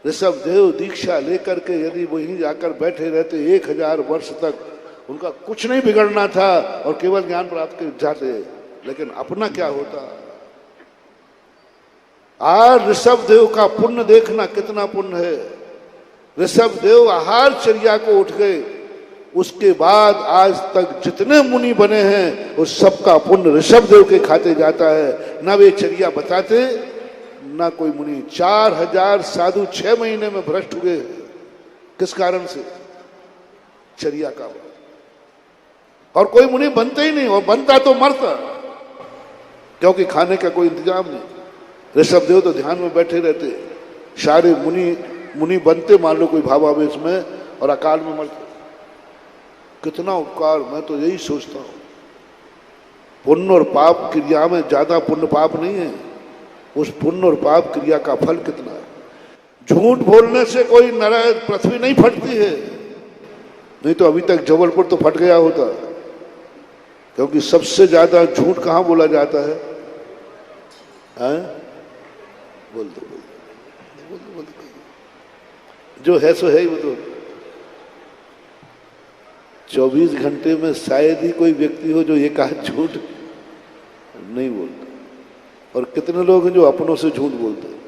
ऋषभ देव दीक्षा लेकर के यदि वहीं जाकर बैठे रहते 1000 वर्ष तक, उनका कुछ नहीं बिगड़ना था और केवल ज्ञान प्राप्त कर जाते, लेकिन अपना क्या होता? आज ऋषभ देव का पुण्य देखना कितना पुण्य है। ऋषभ देव आहारचर्या को उठ गए, उसके बाद आज तक जितने मुनि बने हैं उस सबका पुण्य ऋषभ देव के खाते जाता है। न वे चर्या बताते ना कोई मुनि। 4000 साधु 6 महीने में भ्रष्ट हुए। किस कारण से? चर्या का। और कोई मुनि बनते ही नहीं, और बनता तो मरता, क्योंकि खाने का कोई इंतजाम नहीं। ऋषभ देव तो ध्यान में बैठे रहते। सारे मुनि बनते मान लो कोई भावावेश में, और अकाल में मरते। कितना उपकार! मैं तो यही सोचता हूं, पुण्य और पाप क्रिया में ज्यादा पुण्य पाप नहीं है, उस पुण्य और पाप क्रिया का फल कितना है। झूठ बोलने से कोई पृथ्वी नहीं फटती है, नहीं तो अभी तक जबलपुर तो फट गया होता, क्योंकि सबसे ज्यादा झूठ कहां बोला जाता है? बोल दो। जो है सो है ही। वो तो 24 घंटे में शायद ही कोई व्यक्ति हो जो एक आध झूठ नहीं बोलता। और कितने लोग हैं जो अपनों से झूठ बोलते हैं?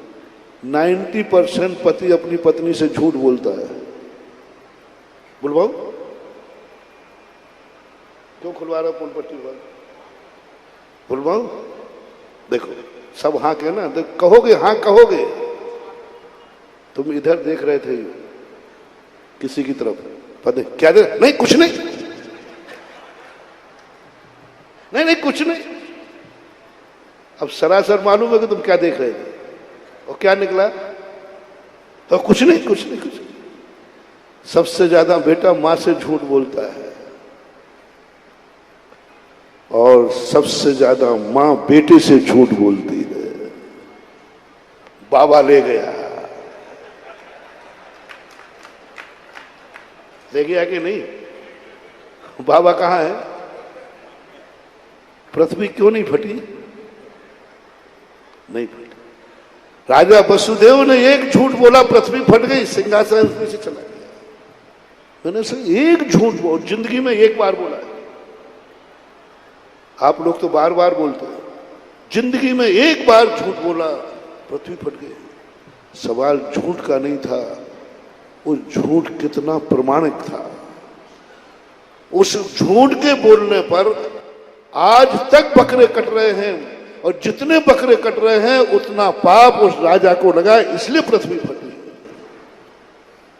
90% पति अपनी पत्नी से झूठ बोलता है। बुलवाओ, क्यों खुलवा रहा पुल पट्टी? बुलवाओ, देखो सब हाँ के ना, देख कहोगे, हाँ कहोगे। तुम इधर देख रहे थे किसी की तरफ, पता क्या दे? नहीं कुछ नहीं, नहीं कुछ नहीं। अब सरासर मालूम है कि तुम क्या देख रहे थे, और क्या निकला? तो कुछ नहीं। सबसे ज्यादा बेटा मां से झूठ बोलता है, और सबसे ज्यादा मां बेटे से झूठ बोलती है। बाबा ले गया कि नहीं? बाबा कहां है? पृथ्वी क्यों नहीं फटी? नहीं फटी। राजा वसुदेव ने एक झूठ बोला, पृथ्वी फट गई, सिंहासन से चला गया। मैंने से एक झूठ बोल, जिंदगी में एक बार बोला है। आप लोग तो बार बार बोलते हैं, जिंदगी में एक बार झूठ बोला, पृथ्वी फट गई। सवाल झूठ का नहीं था, वो झूठ कितना प्रमाणिक था। उस झूठ के बोलने पर आज तक बकरे कट रहे हैं, और जितने बकरे कट रहे हैं उतना पाप उस राजा को लगा, इसलिए पृथ्वी फटी।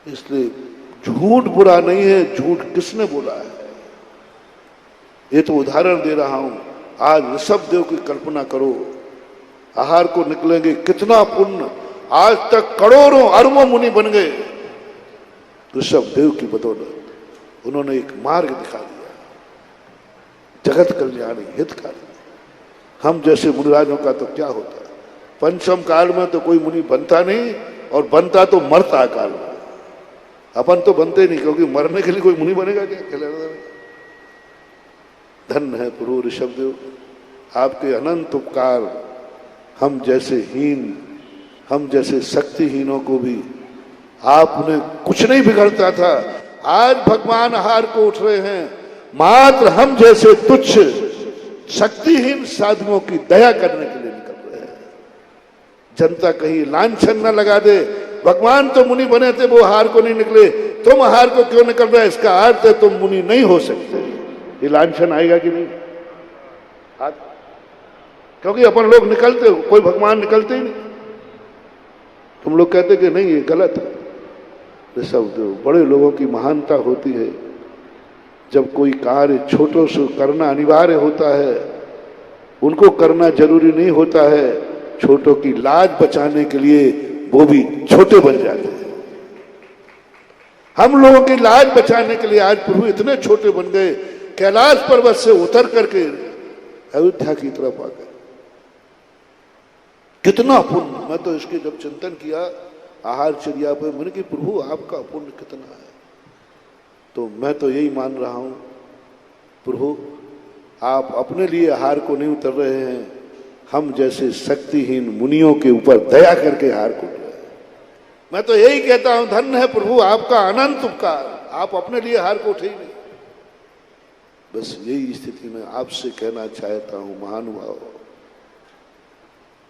इसलिए झूठ बुरा नहीं है, झूठ किसने बोला है? ये तो उदाहरण दे रहा हूं। आज ऋषभ देव की कल्पना करो, आहार को निकलेंगे, कितना पुण्य। आज तक करोड़ों अरबों मुनि बन गए ऋषभ देव की बदौलत। उन्होंने एक मार्ग दिखा दिया, जगत कल्याणी हितकारी। हम जैसे मुनिराजों का तो क्या होता है? पंचम काल में तो कोई मुनि बनता नहीं, और बनता तो मरता काल में। अपन तो बनते नहीं, क्योंकि मरने के लिए कोई मुनि बनेगा क्या? धन्य है प्रभु ऋषभ देव, आपके अनंत उपकार। हम जैसे हीन, हम जैसे शक्तिहीनों को भी आपने कुछ नहीं बिगड़ता था। आज भगवान आहार को उठ रहे हैं, मात्र हम जैसे तुच्छ शक्तिहीन साधुओं की दया करने के लिए निकल रहे हैं। जनता कहीं लांछन न लगा दे, भगवान तो मुनि बने थे, वो आहार को नहीं निकले, तुम आहार को क्यों निकल रहे? इसका अर्थ है तुम मुनि नहीं हो सकते। ये लांछन आएगा कि नहीं? आज क्योंकि अपन लोग निकलते हो, कोई भगवान निकलते ही नहीं। तुम लोग कहते कि नहीं ये गलत है। ऋषभ देव, बड़े लोगों की महानता होती है, जब कोई कार्य छोटों से करना अनिवार्य होता है, उनको करना जरूरी नहीं होता है। छोटों की लाज बचाने के लिए वो भी छोटे बन जाते हैं। हम लोगों की लाज बचाने के लिए आज प्रभु इतने छोटे बन गए, कैलाश पर्वत से उतर करके अयोध्या की तरफ आ गए। कितना पुण्य! मैं तो इसके जब चिंतन किया आहारचर्या पर, मैंने कि प्रभु आपका पुण्य कितना है। तो मैं तो यही मान रहा हूं, प्रभु आप अपने लिए हार को नहीं उतर रहे हैं, हम जैसे शक्तिहीन मुनियों के ऊपर दया करके हार को उतर रहे हैं। मैं तो यही कहता हूं, धन्य है प्रभु आपका अनंत उपकार, आप अपने लिए हार को उठे ही नहीं। बस यही स्थिति में आपसे कहना चाहता हूं, महानुभाव,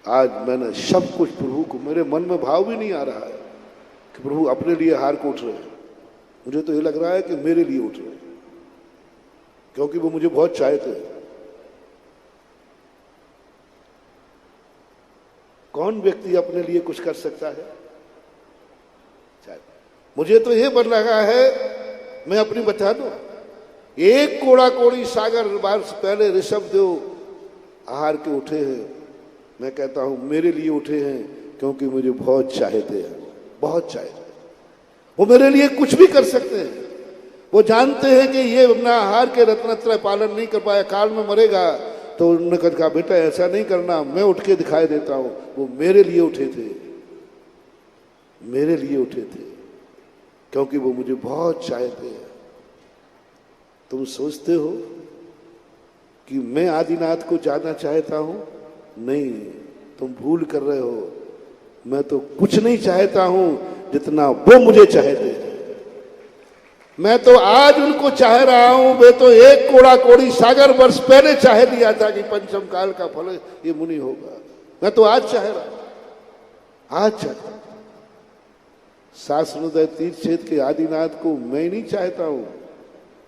आज मैंने सब कुछ प्रभु को, मेरे मन में भाव भी नहीं आ रहा है कि प्रभु अपने लिए हार को उठ रहे हैं। मुझे तो ये लग रहा है कि मेरे लिए उठ रहे हैं, क्योंकि वो मुझे बहुत चाहते हैं। कौन व्यक्ति अपने लिए कुछ कर सकता है? मुझे तो ये बन रहा है, मैं अपनी बता दूं, एक कोड़ा कोड़ी सागर वर्ष पहले ऋषभ देव आहार के उठे हैं। मैं कहता हूं मेरे लिए उठे हैं, क्योंकि मुझे बहुत चाहते हैं, बहुत चाहते हैं। वो मेरे लिए कुछ भी कर सकते हैं। वो जानते हैं कि ये अपना आहार के रत्नत्रय पालन नहीं कर पाया, काल में मरेगा, तो उन्होंने कहा बेटा ऐसा नहीं करना, मैं उठ के दिखाई देता हूं। वो मेरे लिए उठे थे, मेरे लिए उठे थे, क्योंकि वो मुझे बहुत चाहते हैं। तुम सोचते हो कि मैं आदिनाथ को ज्यादा चाहता हूं? नहीं, तुम भूल कर रहे हो। मैं तो कुछ नहीं चाहता हूं जितना वो मुझे चाहते हैं। मैं तो आज उनको चाह रहा हूं, वे तो एक कोड़ा कोड़ी सागर वर्ष पहले चाह दिया था कि पंचम काल का फल ये मुनि होगा। मैं तो आज चाह रहा हूं, आज चाहता हूं। शास्त्रोदय तीर्थ क्षेत्र के आदिनाथ को मैं नहीं चाहता हूं,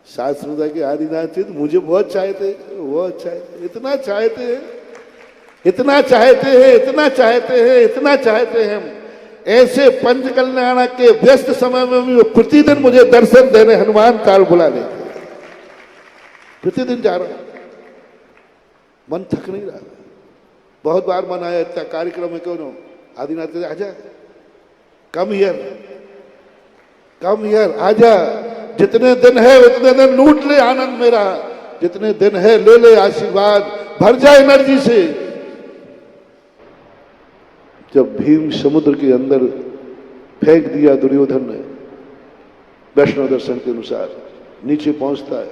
शास्त्रोदय के आदिनाथ क्षेत्र मुझे बहुत चाहते, बहुत चाहते, इतना चाहते हैं, इतना चाहते हैं, इतना चाहते हैं, इतना चाहते हैं। ऐसे पंच कल्याण के व्यस्त समय में भी प्रतिदिन मुझे दर्शन देने हनुमान काल बुला लेते। प्रतिदिन जा रहा हूं, मन थक नहीं रहा। बहुत बार मन आया, इतना कार्यक्रम में क्यों ना आदिनाथ कहते आजा, कम हियर, कम हियर, आजा, जितने दिन है उतने दिन लूट ले आनंद मेरा, जितने दिन है ले ले आशीर्वाद, भर जाए एनर्जी से। जब भीम समुद्र के अंदर फेंक दिया दुर्योधन ने, वैष्णव दर्शन के अनुसार नीचे पहुंचता है,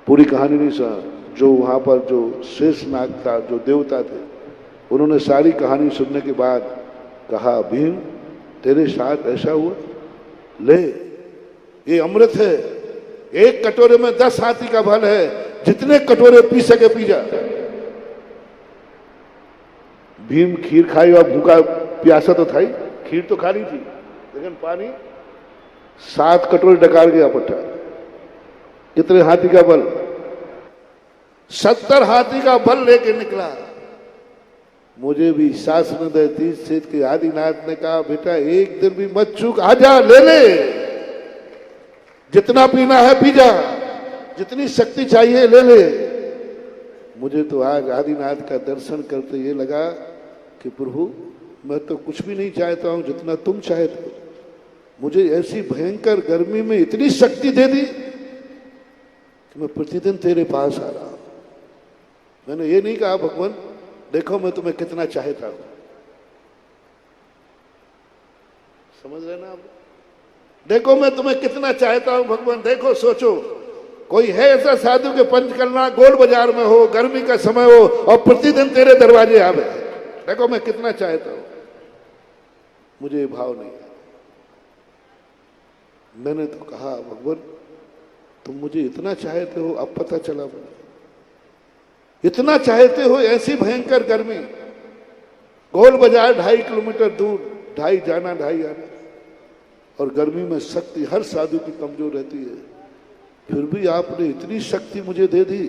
पूरी कहानी नहीं सुना। जो वहां पर जो शेष नाग था, जो देवता थे, उन्होंने सारी कहानी सुनने के बाद कहा, भीम तेरे साथ ऐसा हुआ, ले ये अमृत है, एक कटोरे में 10 हाथी का बल है, जितने कटोरे पी सके पी जा। भीम खीर खाई और भूखा प्यासा तो था ही, खीर तो खा ली थी, लेकिन पानी 7 कटोरे डकार गया पट्टा। कितने हाथी का बल? 70 हाथी का बल लेके निकला। मुझे भी शास्त्रोदय तीर्थ क्षेत्र के आदिनाथ ने कहा, बेटा एक दिन भी मत चूक, आजा, ले ले, जितना पीना है पी जा, जितनी शक्ति चाहिए ले ले। मुझे तो आज आदिनाथ का दर्शन करते ये लगा कि प्रभु मैं तो कुछ भी नहीं चाहता हूं जितना तुम चाहते हो। मुझे ऐसी भयंकर गर्मी में इतनी शक्ति दे दी कि मैं प्रतिदिन तेरे पास आ रहा हूं। मैंने ये नहीं कहा भगवान देखो मैं तुम्हें कितना चाहता हूं, समझ रहे ना आप? देखो मैं तुम्हें कितना चाहता हूं भगवान, देखो सोचो कोई है ऐसा साधु के पंचकलना गोल बाजार में हो, गर्मी का समय हो और प्रतिदिन तेरे दरवाजे आवे, देखो मैं कितना चाहता हूं। मुझे भाव नहीं है। मैंने तो कहा भगवान तुम मुझे इतना चाहते हो, अब पता चला मुझे इतना चाहते हो। ऐसी भयंकर गर्मी, गोल बाजार 2.5 किलोमीटर दूर, 2.5 जाना 2.5 आना, और गर्मी में शक्ति हर साधु की कमजोर रहती है, फिर भी आपने इतनी शक्ति मुझे दे दी,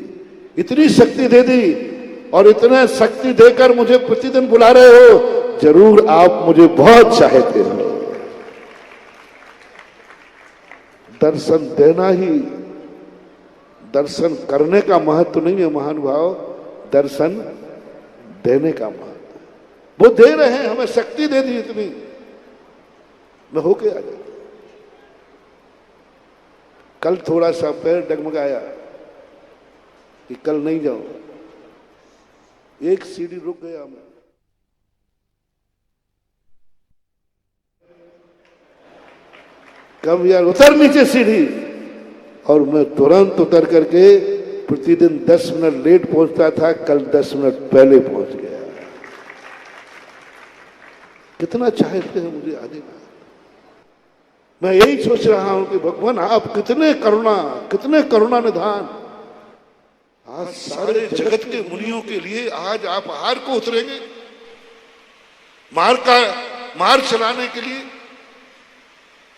इतनी शक्ति दे दी, और इतना शक्ति देकर मुझे प्रतिदिन बुला रहे हो। जरूर आप मुझे बहुत चाहते हो। दर्शन देना ही, दर्शन करने का महत्व नहीं है महानुभाव, दर्शन देने का महत्व। वो दे रहे हैं, हमें शक्ति दे दी इतनी, मैं होके आ जाता। कल थोड़ा सा पैर डगमगाया कि कल नहीं जाऊं, एक सीढ़ी रुक गया मैं, कब यार उतर नीचे सीढ़ी, और मैं तुरंत उतर करके प्रतिदिन 10 मिनट लेट पहुंचता था, कल 10 मिनट पहले पहुंच गया। कितना चाहते हैं मुझे आने का। मैं यही सोच रहा हूं कि भगवान आप कितने करुणा निधान। आज सारे जगत के मुनियों के लिए आज आप हार को उतरेंगे, मार चलाने के लिए।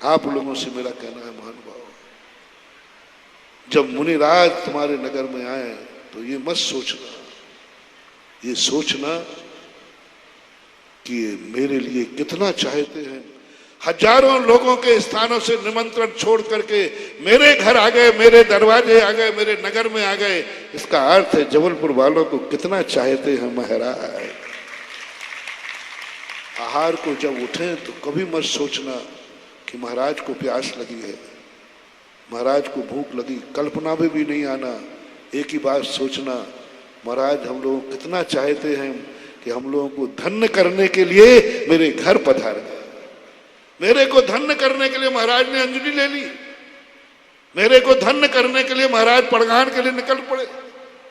आप लोगों से मेरा कहना है महानुभाव, जब मुनिराज तुम्हारे नगर में आए तो ये मत सोचना, ये सोचना कि ये मेरे लिए कितना चाहते हैं। हजारों लोगों के स्थानों से निमंत्रण छोड़ करके मेरे घर आ गए, मेरे दरवाजे आ गए, मेरे नगर में आ गए। इसका अर्थ है जबलपुर वालों को कितना चाहते हैं महाराज। आहार को जब उठे तो कभी मत सोचना कि महाराज को प्यास लगी है, महाराज को भूख लगी, कल्पना में भी नहीं आना। एक ही बात सोचना, महाराज हम लोग कितना चाहते हैं कि हम लोगों को धन्य करने के लिए मेरे घर पधार गए। मेरे को धन्य करने के लिए महाराज ने अंजलि ले ली, मेरे को धन्य करने के लिए महाराज पड़गान के लिए निकल पड़े,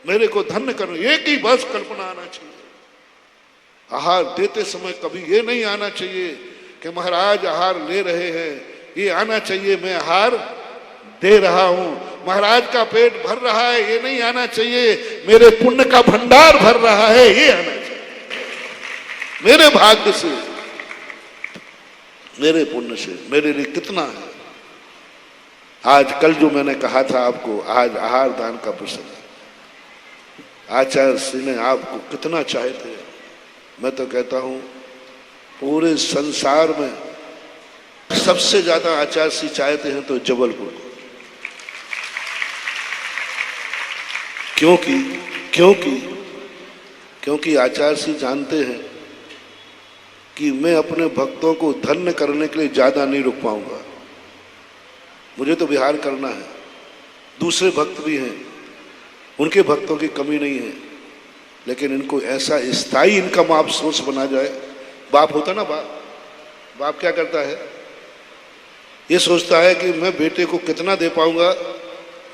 मेरे को धन्य करने, एक ही बस कल्पना आना चाहिए। आहार देते समय कभी ये नहीं आना चाहिए कि महाराज आहार ले रहे हैं, ये आना चाहिए मैं आहार दे रहा हूं, महाराज का पेट भर रहा है, ये नहीं आना चाहिए मेरे पुण्य का भंडार भर रहा है, ये आना चाहिए। मेरे भाग्य से, मेरे पुण्य से मेरे लिए कितना है। आज कल जो मैंने कहा था आपको, आज आहार दान का प्रसंग है। आचार्य श्री ने आपको कितना चाहते हैं। मैं तो कहता हूं पूरे संसार में सबसे ज्यादा आचार्य श्री चाहते हैं तो जबलपुर को। क्योंकि आचार्य श्री जानते हैं कि मैं अपने भक्तों को धन्य करने के लिए ज्यादा नहीं रुक पाऊंगा। मुझे तो विहार करना है, दूसरे भक्त भी हैं, उनके भक्तों की कमी नहीं है, लेकिन इनको ऐसा स्थायी इनकम आप सोर्स बना जाए। बाप होता ना, बाप क्या करता है, ये सोचता है कि मैं बेटे को कितना दे पाऊंगा,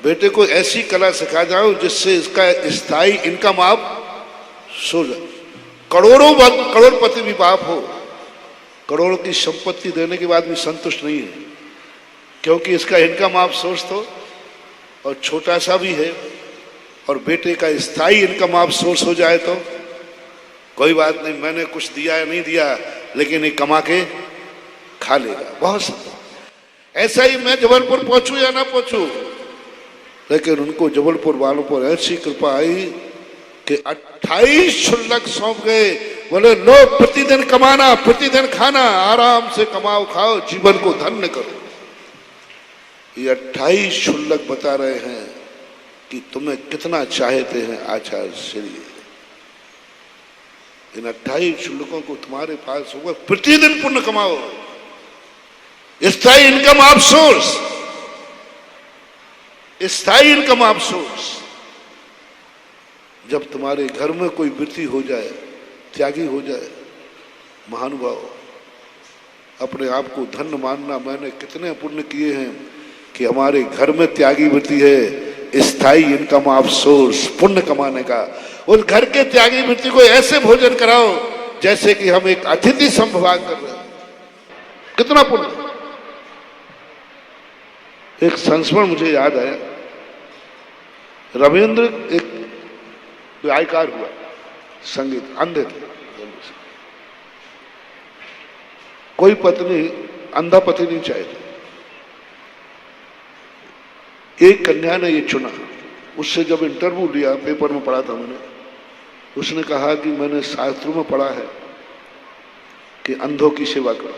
बेटे को ऐसी कला सिखा जाऊं जिससे इसका स्थायी इनकम आप सो जाए। करोड़पति भी बाप हो, करोड़ की संपत्ति देने के बाद भी संतुष्ट नहीं है, क्योंकि इसका इनकम आप सोर्स तो और छोटा सा भी है, और बेटे का स्थायी इनकम आप सोर्स हो जाए तो कोई बात नहीं, मैंने कुछ दिया या नहीं दिया, लेकिन ये कमा के खा लेगा। बहुत सब ऐसा ही मैं जबलपुर पहुंचू या ना पहुंचू, लेकिन उनको जबलपुर वालों पर ऐसी कृपा आई कि 28 शुल्लक सौंप गए। बोले लो प्रतिदिन कमाना, प्रतिदिन खाना, आराम से कमाओ खाओ, जीवन को धन्य करो। ये 28 शुल्लक बता रहे हैं कि तुम्हें कितना चाहते हैं आचार्य श्री। इन 28 शुल्लकों को तुम्हारे पास होगा, प्रतिदिन पुण्य कमाओ, स्थायी इनकम आप सोर्स, स्थायी इनकम आप सोर्स। जब तुम्हारे घर में कोई वृत्ति हो जाए, त्यागी हो जाए, महानुभाव अपने आप को धन्य मानना। मैंने कितने पुण्य किए हैं कि हमारे घर में त्यागी वृत्ति है, स्थायी इनकम आप सोर्स पुण्य कमाने का। उस घर के त्यागी वृत्ति को ऐसे भोजन कराओ जैसे कि हम एक अतिथि संभोग कर रहे हैं। कितना पुण्य। एक संस्मरण मुझे याद आया, रविंद्र एक गायकार हुआ, संगीत, अंधे थे। कोई पत्नी अंधा पति नहीं चाहती। एक कन्या ने ये चुना, उससे जब इंटरव्यू लिया, पेपर में पढ़ा था मैंने, उसने कहा कि मैंने शास्त्रों में पढ़ा है कि अंधों की सेवा करो,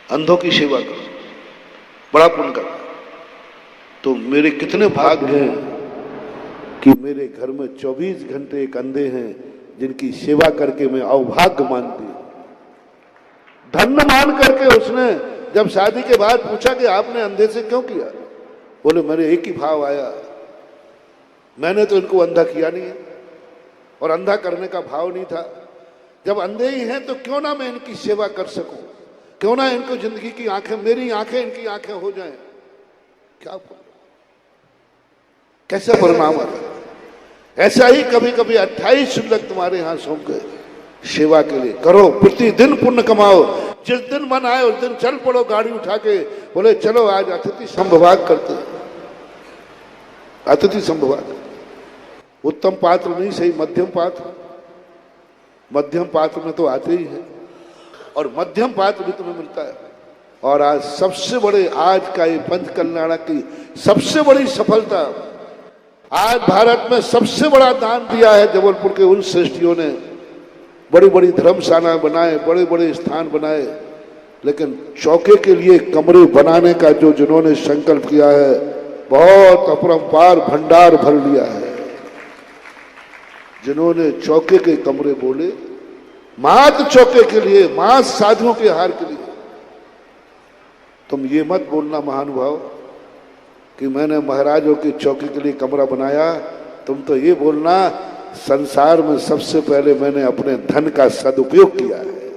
अंधों की सेवा करो, बड़ा पुण्य करना। तो मेरे कितने भाग्य हैं कि मेरे घर में 24 घंटे एक अंधे हैं जिनकी सेवा करके मैं अवभाग्य मानती हूं, धन्य मान करके। उसने जब शादी के बाद पूछा कि आपने अंधे से क्यों किया, बोले मेरे एक ही भाव आया, मैंने तो इनको अंधा किया नहीं है और अंधा करने का भाव नहीं था। जब अंधे ही हैं तो क्यों ना मैं इनकी सेवा कर सकूं, क्यों ना इनको जिंदगी की आंखें, मेरी आंखें इनकी आंखें हो जाएं। क्या कैसा परिणाम आता है। ऐसा ही कभी कभी 28 शुल्लक तुम्हारे यहां सौंप गए सेवा के लिए, करो प्रतिदिन पुण्य कमाओ। जिस दिन मन आए उस दिन चल पड़ो गाड़ी उठा के, बोले चलो आज अतिथि संभोग करते हैं। अतिथि संभोग, उत्तम पात्र नहीं सही, मध्यम पात्र, मध्यम पात्र में तो आते ही है और मध्यम पात्र भी तुम्हें मिलता है। और आज सबसे बड़े, आज का ये पंच कल्याण की सबसे बड़ी सफलता, आज भारत में सबसे बड़ा दान दिया है जबलपुर के उन श्रेष्ठियों ने। बड़ी बड़ी धर्मशाला बनाए, बड़े बड़े स्थान बनाए, लेकिन चौके के लिए कमरे बनाने का जो जिन्होंने संकल्प किया है, बहुत अपरंपार भंडार भर लिया है। जिन्होंने चौके के कमरे बोले, मात्र चौके के लिए, मात्र साधुओं के हार के लिए। तुम ये मत बोलना महानुभाव कि मैंने महाराजों के चौके के लिए कमरा बनाया। तुम तो ये बोलना संसार में सबसे पहले मैंने अपने धन का सदुपयोग किया है।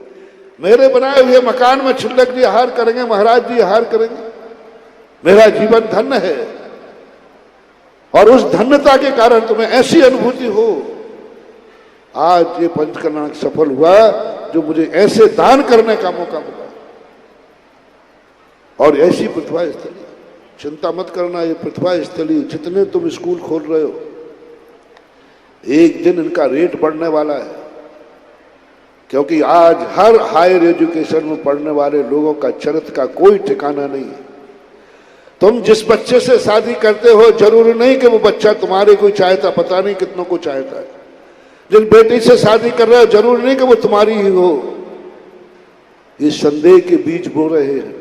मेरे बनाए हुए मकान में छुल्लक जी हार करेंगे, महाराज जी हार करेंगे। मेरा जीवन धन्य है और उस धन्यता के कारण तुम्हें ऐसी अनुभूति हो। आज ये पंचकल्याण सफल हुआ जो मुझे ऐसे दान करने का मौका मिला और ऐसी प्रतिभा स्थली। चिंता मत करना, ये प्रतिभा स्थली जितने तुम स्कूल खोल रहे हो, एक दिन इनका रेट बढ़ने वाला है, क्योंकि आज हर हायर एजुकेशन में पढ़ने वाले लोगों का चरित्र का कोई ठिकाना नहीं है। तुम जिस बच्चे से शादी करते हो, जरूरी नहीं कि वो बच्चा तुम्हारे कोई चाहता, पता नहीं कितनों को चाहता है। जिस बेटी से शादी कर रहे हो, जरूरी नहीं कि वो तुम्हारी ही हो। ये संदेह के बीज बो रहे हैं।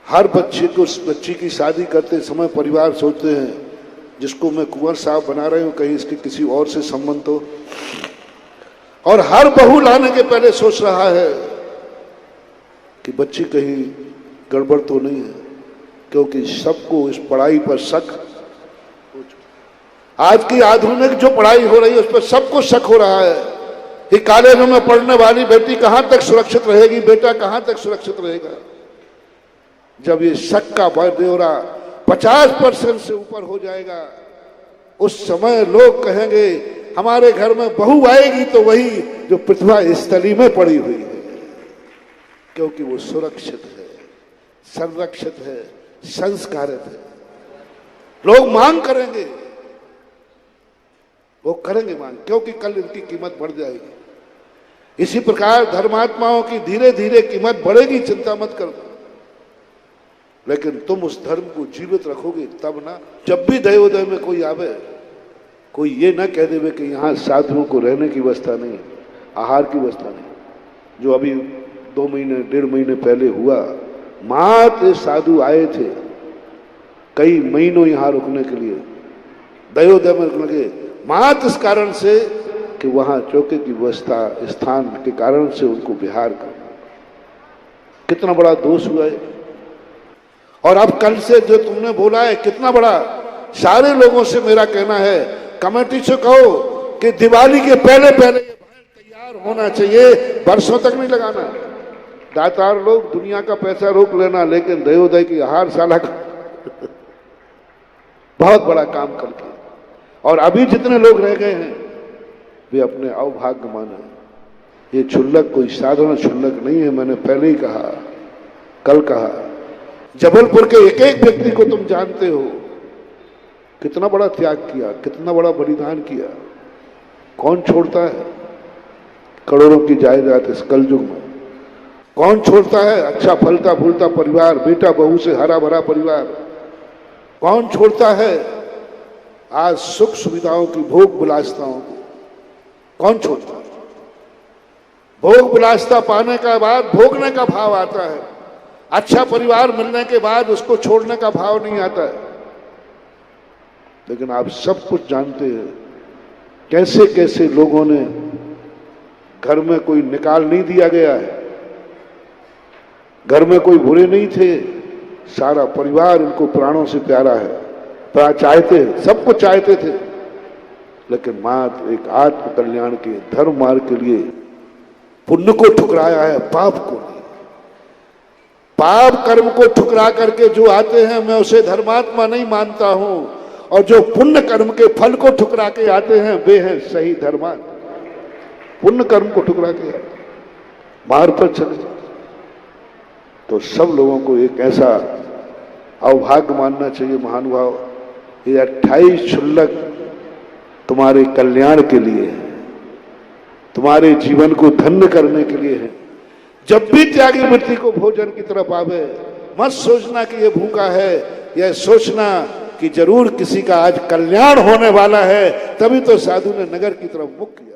हर बच्चे को, उस बच्ची की शादी करते समय परिवार सोचते हैं जिसको मैं कुंवर साहब बना रहे हूं, कहीं इसके किसी और से संबंध हो। और हर बहू लाने के पहले सोच रहा है कि बच्ची कहीं गड़बड़ तो नहीं है, क्योंकि सबको इस पढ़ाई पर शक, आज की आधुनिक जो पढ़ाई हो रही है उस पर सबको शक हो रहा है कि कॉलेजों में पढ़ने वाली बेटी कहां तक सुरक्षित रहेगी, बेटा कहां तक सुरक्षित रहेगा। जब ये शक का ब्यौरा 50% से ऊपर हो जाएगा, उस समय लोग कहेंगे हमारे घर में बहू आएगी तो वही जो प्रतिभा स्थली में पड़ी हुई है, क्योंकि वो सुरक्षित है, संरक्षित है, संस्कारित है। लोग मांग करेंगे, वो करेंगे मांग, क्योंकि कल इनकी कीमत बढ़ जाएगी। इसी प्रकार धर्मात्माओं की धीरे धीरे कीमत बढ़ेगी, चिंता मत करो। लेकिन तुम उस धर्म को जीवित रखोगे तब ना। जब भी दयोदय में कोई आवे, कोई ये ना कह देवे कि यहाँ साधुओं को रहने की व्यवस्था नहीं, आहार की व्यवस्था नहीं। जो अभी 2 महीने 1.5 महीने पहले हुआ, मात्र साधु आए थे कई महीनों यहाँ रुकने के लिए, दयोदय में रुकने के, मात्र इस कारण से कि वहाँ चौके की व्यवस्था स्थान के कारण से उनको बिहार करना। कितना बड़ा दोष हुआ है। और अब कल से जो तुमने बोला है कितना बड़ा, सारे लोगों से मेरा कहना है, कमेटी से कहो कि दिवाली के पहले पहले ये तैयार होना चाहिए, वर्षों तक नहीं लगाना। दातार लोग दुनिया का पैसा रोक लेना, लेकिन दयोदय की आहारशाला का बहुत बड़ा काम करके। और अभी जितने लोग रह गए हैं वे अपने अवभाग्य माने। ये क्षुल्लक कोई साधारण क्षुल्लक नहीं है। मैंने पहले ही कहा, कल कहा, जबलपुर के एक एक व्यक्ति को तुम जानते हो, कितना बड़ा त्याग किया, कितना बड़ा बलिदान किया। कौन छोड़ता है करोड़ों की जायदाद इस कलयुग में? कौन छोड़ता है अच्छा फलता फूलता परिवार, बेटा बहू से हरा भरा परिवार? कौन छोड़ता है आज सुख सुविधाओं की, भोग विलासिताओं को? कौन छोड़ता है? भोग विलासिता पाने के बाद भोगने का भाव आता है, अच्छा परिवार मिलने के बाद उसको छोड़ने का भाव नहीं आता है। लेकिन आप सब कुछ जानते हैं कैसे कैसे लोगों ने, घर में कोई निकाल नहीं दिया गया है, घर में कोई बुरे नहीं थे, सारा परिवार इनको प्राणों से प्यारा है, चाहते, सब कुछ चाहते थे, लेकिन मात्र एक आत्म कल्याण के धर्म मार्ग के लिए पुण्य को ठुकराया है, पाप को नहीं। पाप कर्म को ठुकरा करके जो आते हैं, मैं उसे धर्मात्मा नहीं मानता हूं। और जो पुण्य कर्म के फल को ठुकरा के आते हैं वे हैं सही धर्मार्थ। पुण्य कर्म को ठुकरा के मार्ग पर चले तो सब लोगों को एक ऐसा अवभाग्य मानना चाहिए महानुभाव, ये 28 शुल्लक तुम्हारे कल्याण के लिए है, तुम्हारे जीवन को धन्य करने के लिए है। जब भी त्यागी वृत्ति को भोजन की तरफ आवे मत सोचना कि ये भूखा है, यह सोचना कि जरूर किसी का आज कल्याण होने वाला है, तभी तो साधु ने नगर की तरफ मुख किया।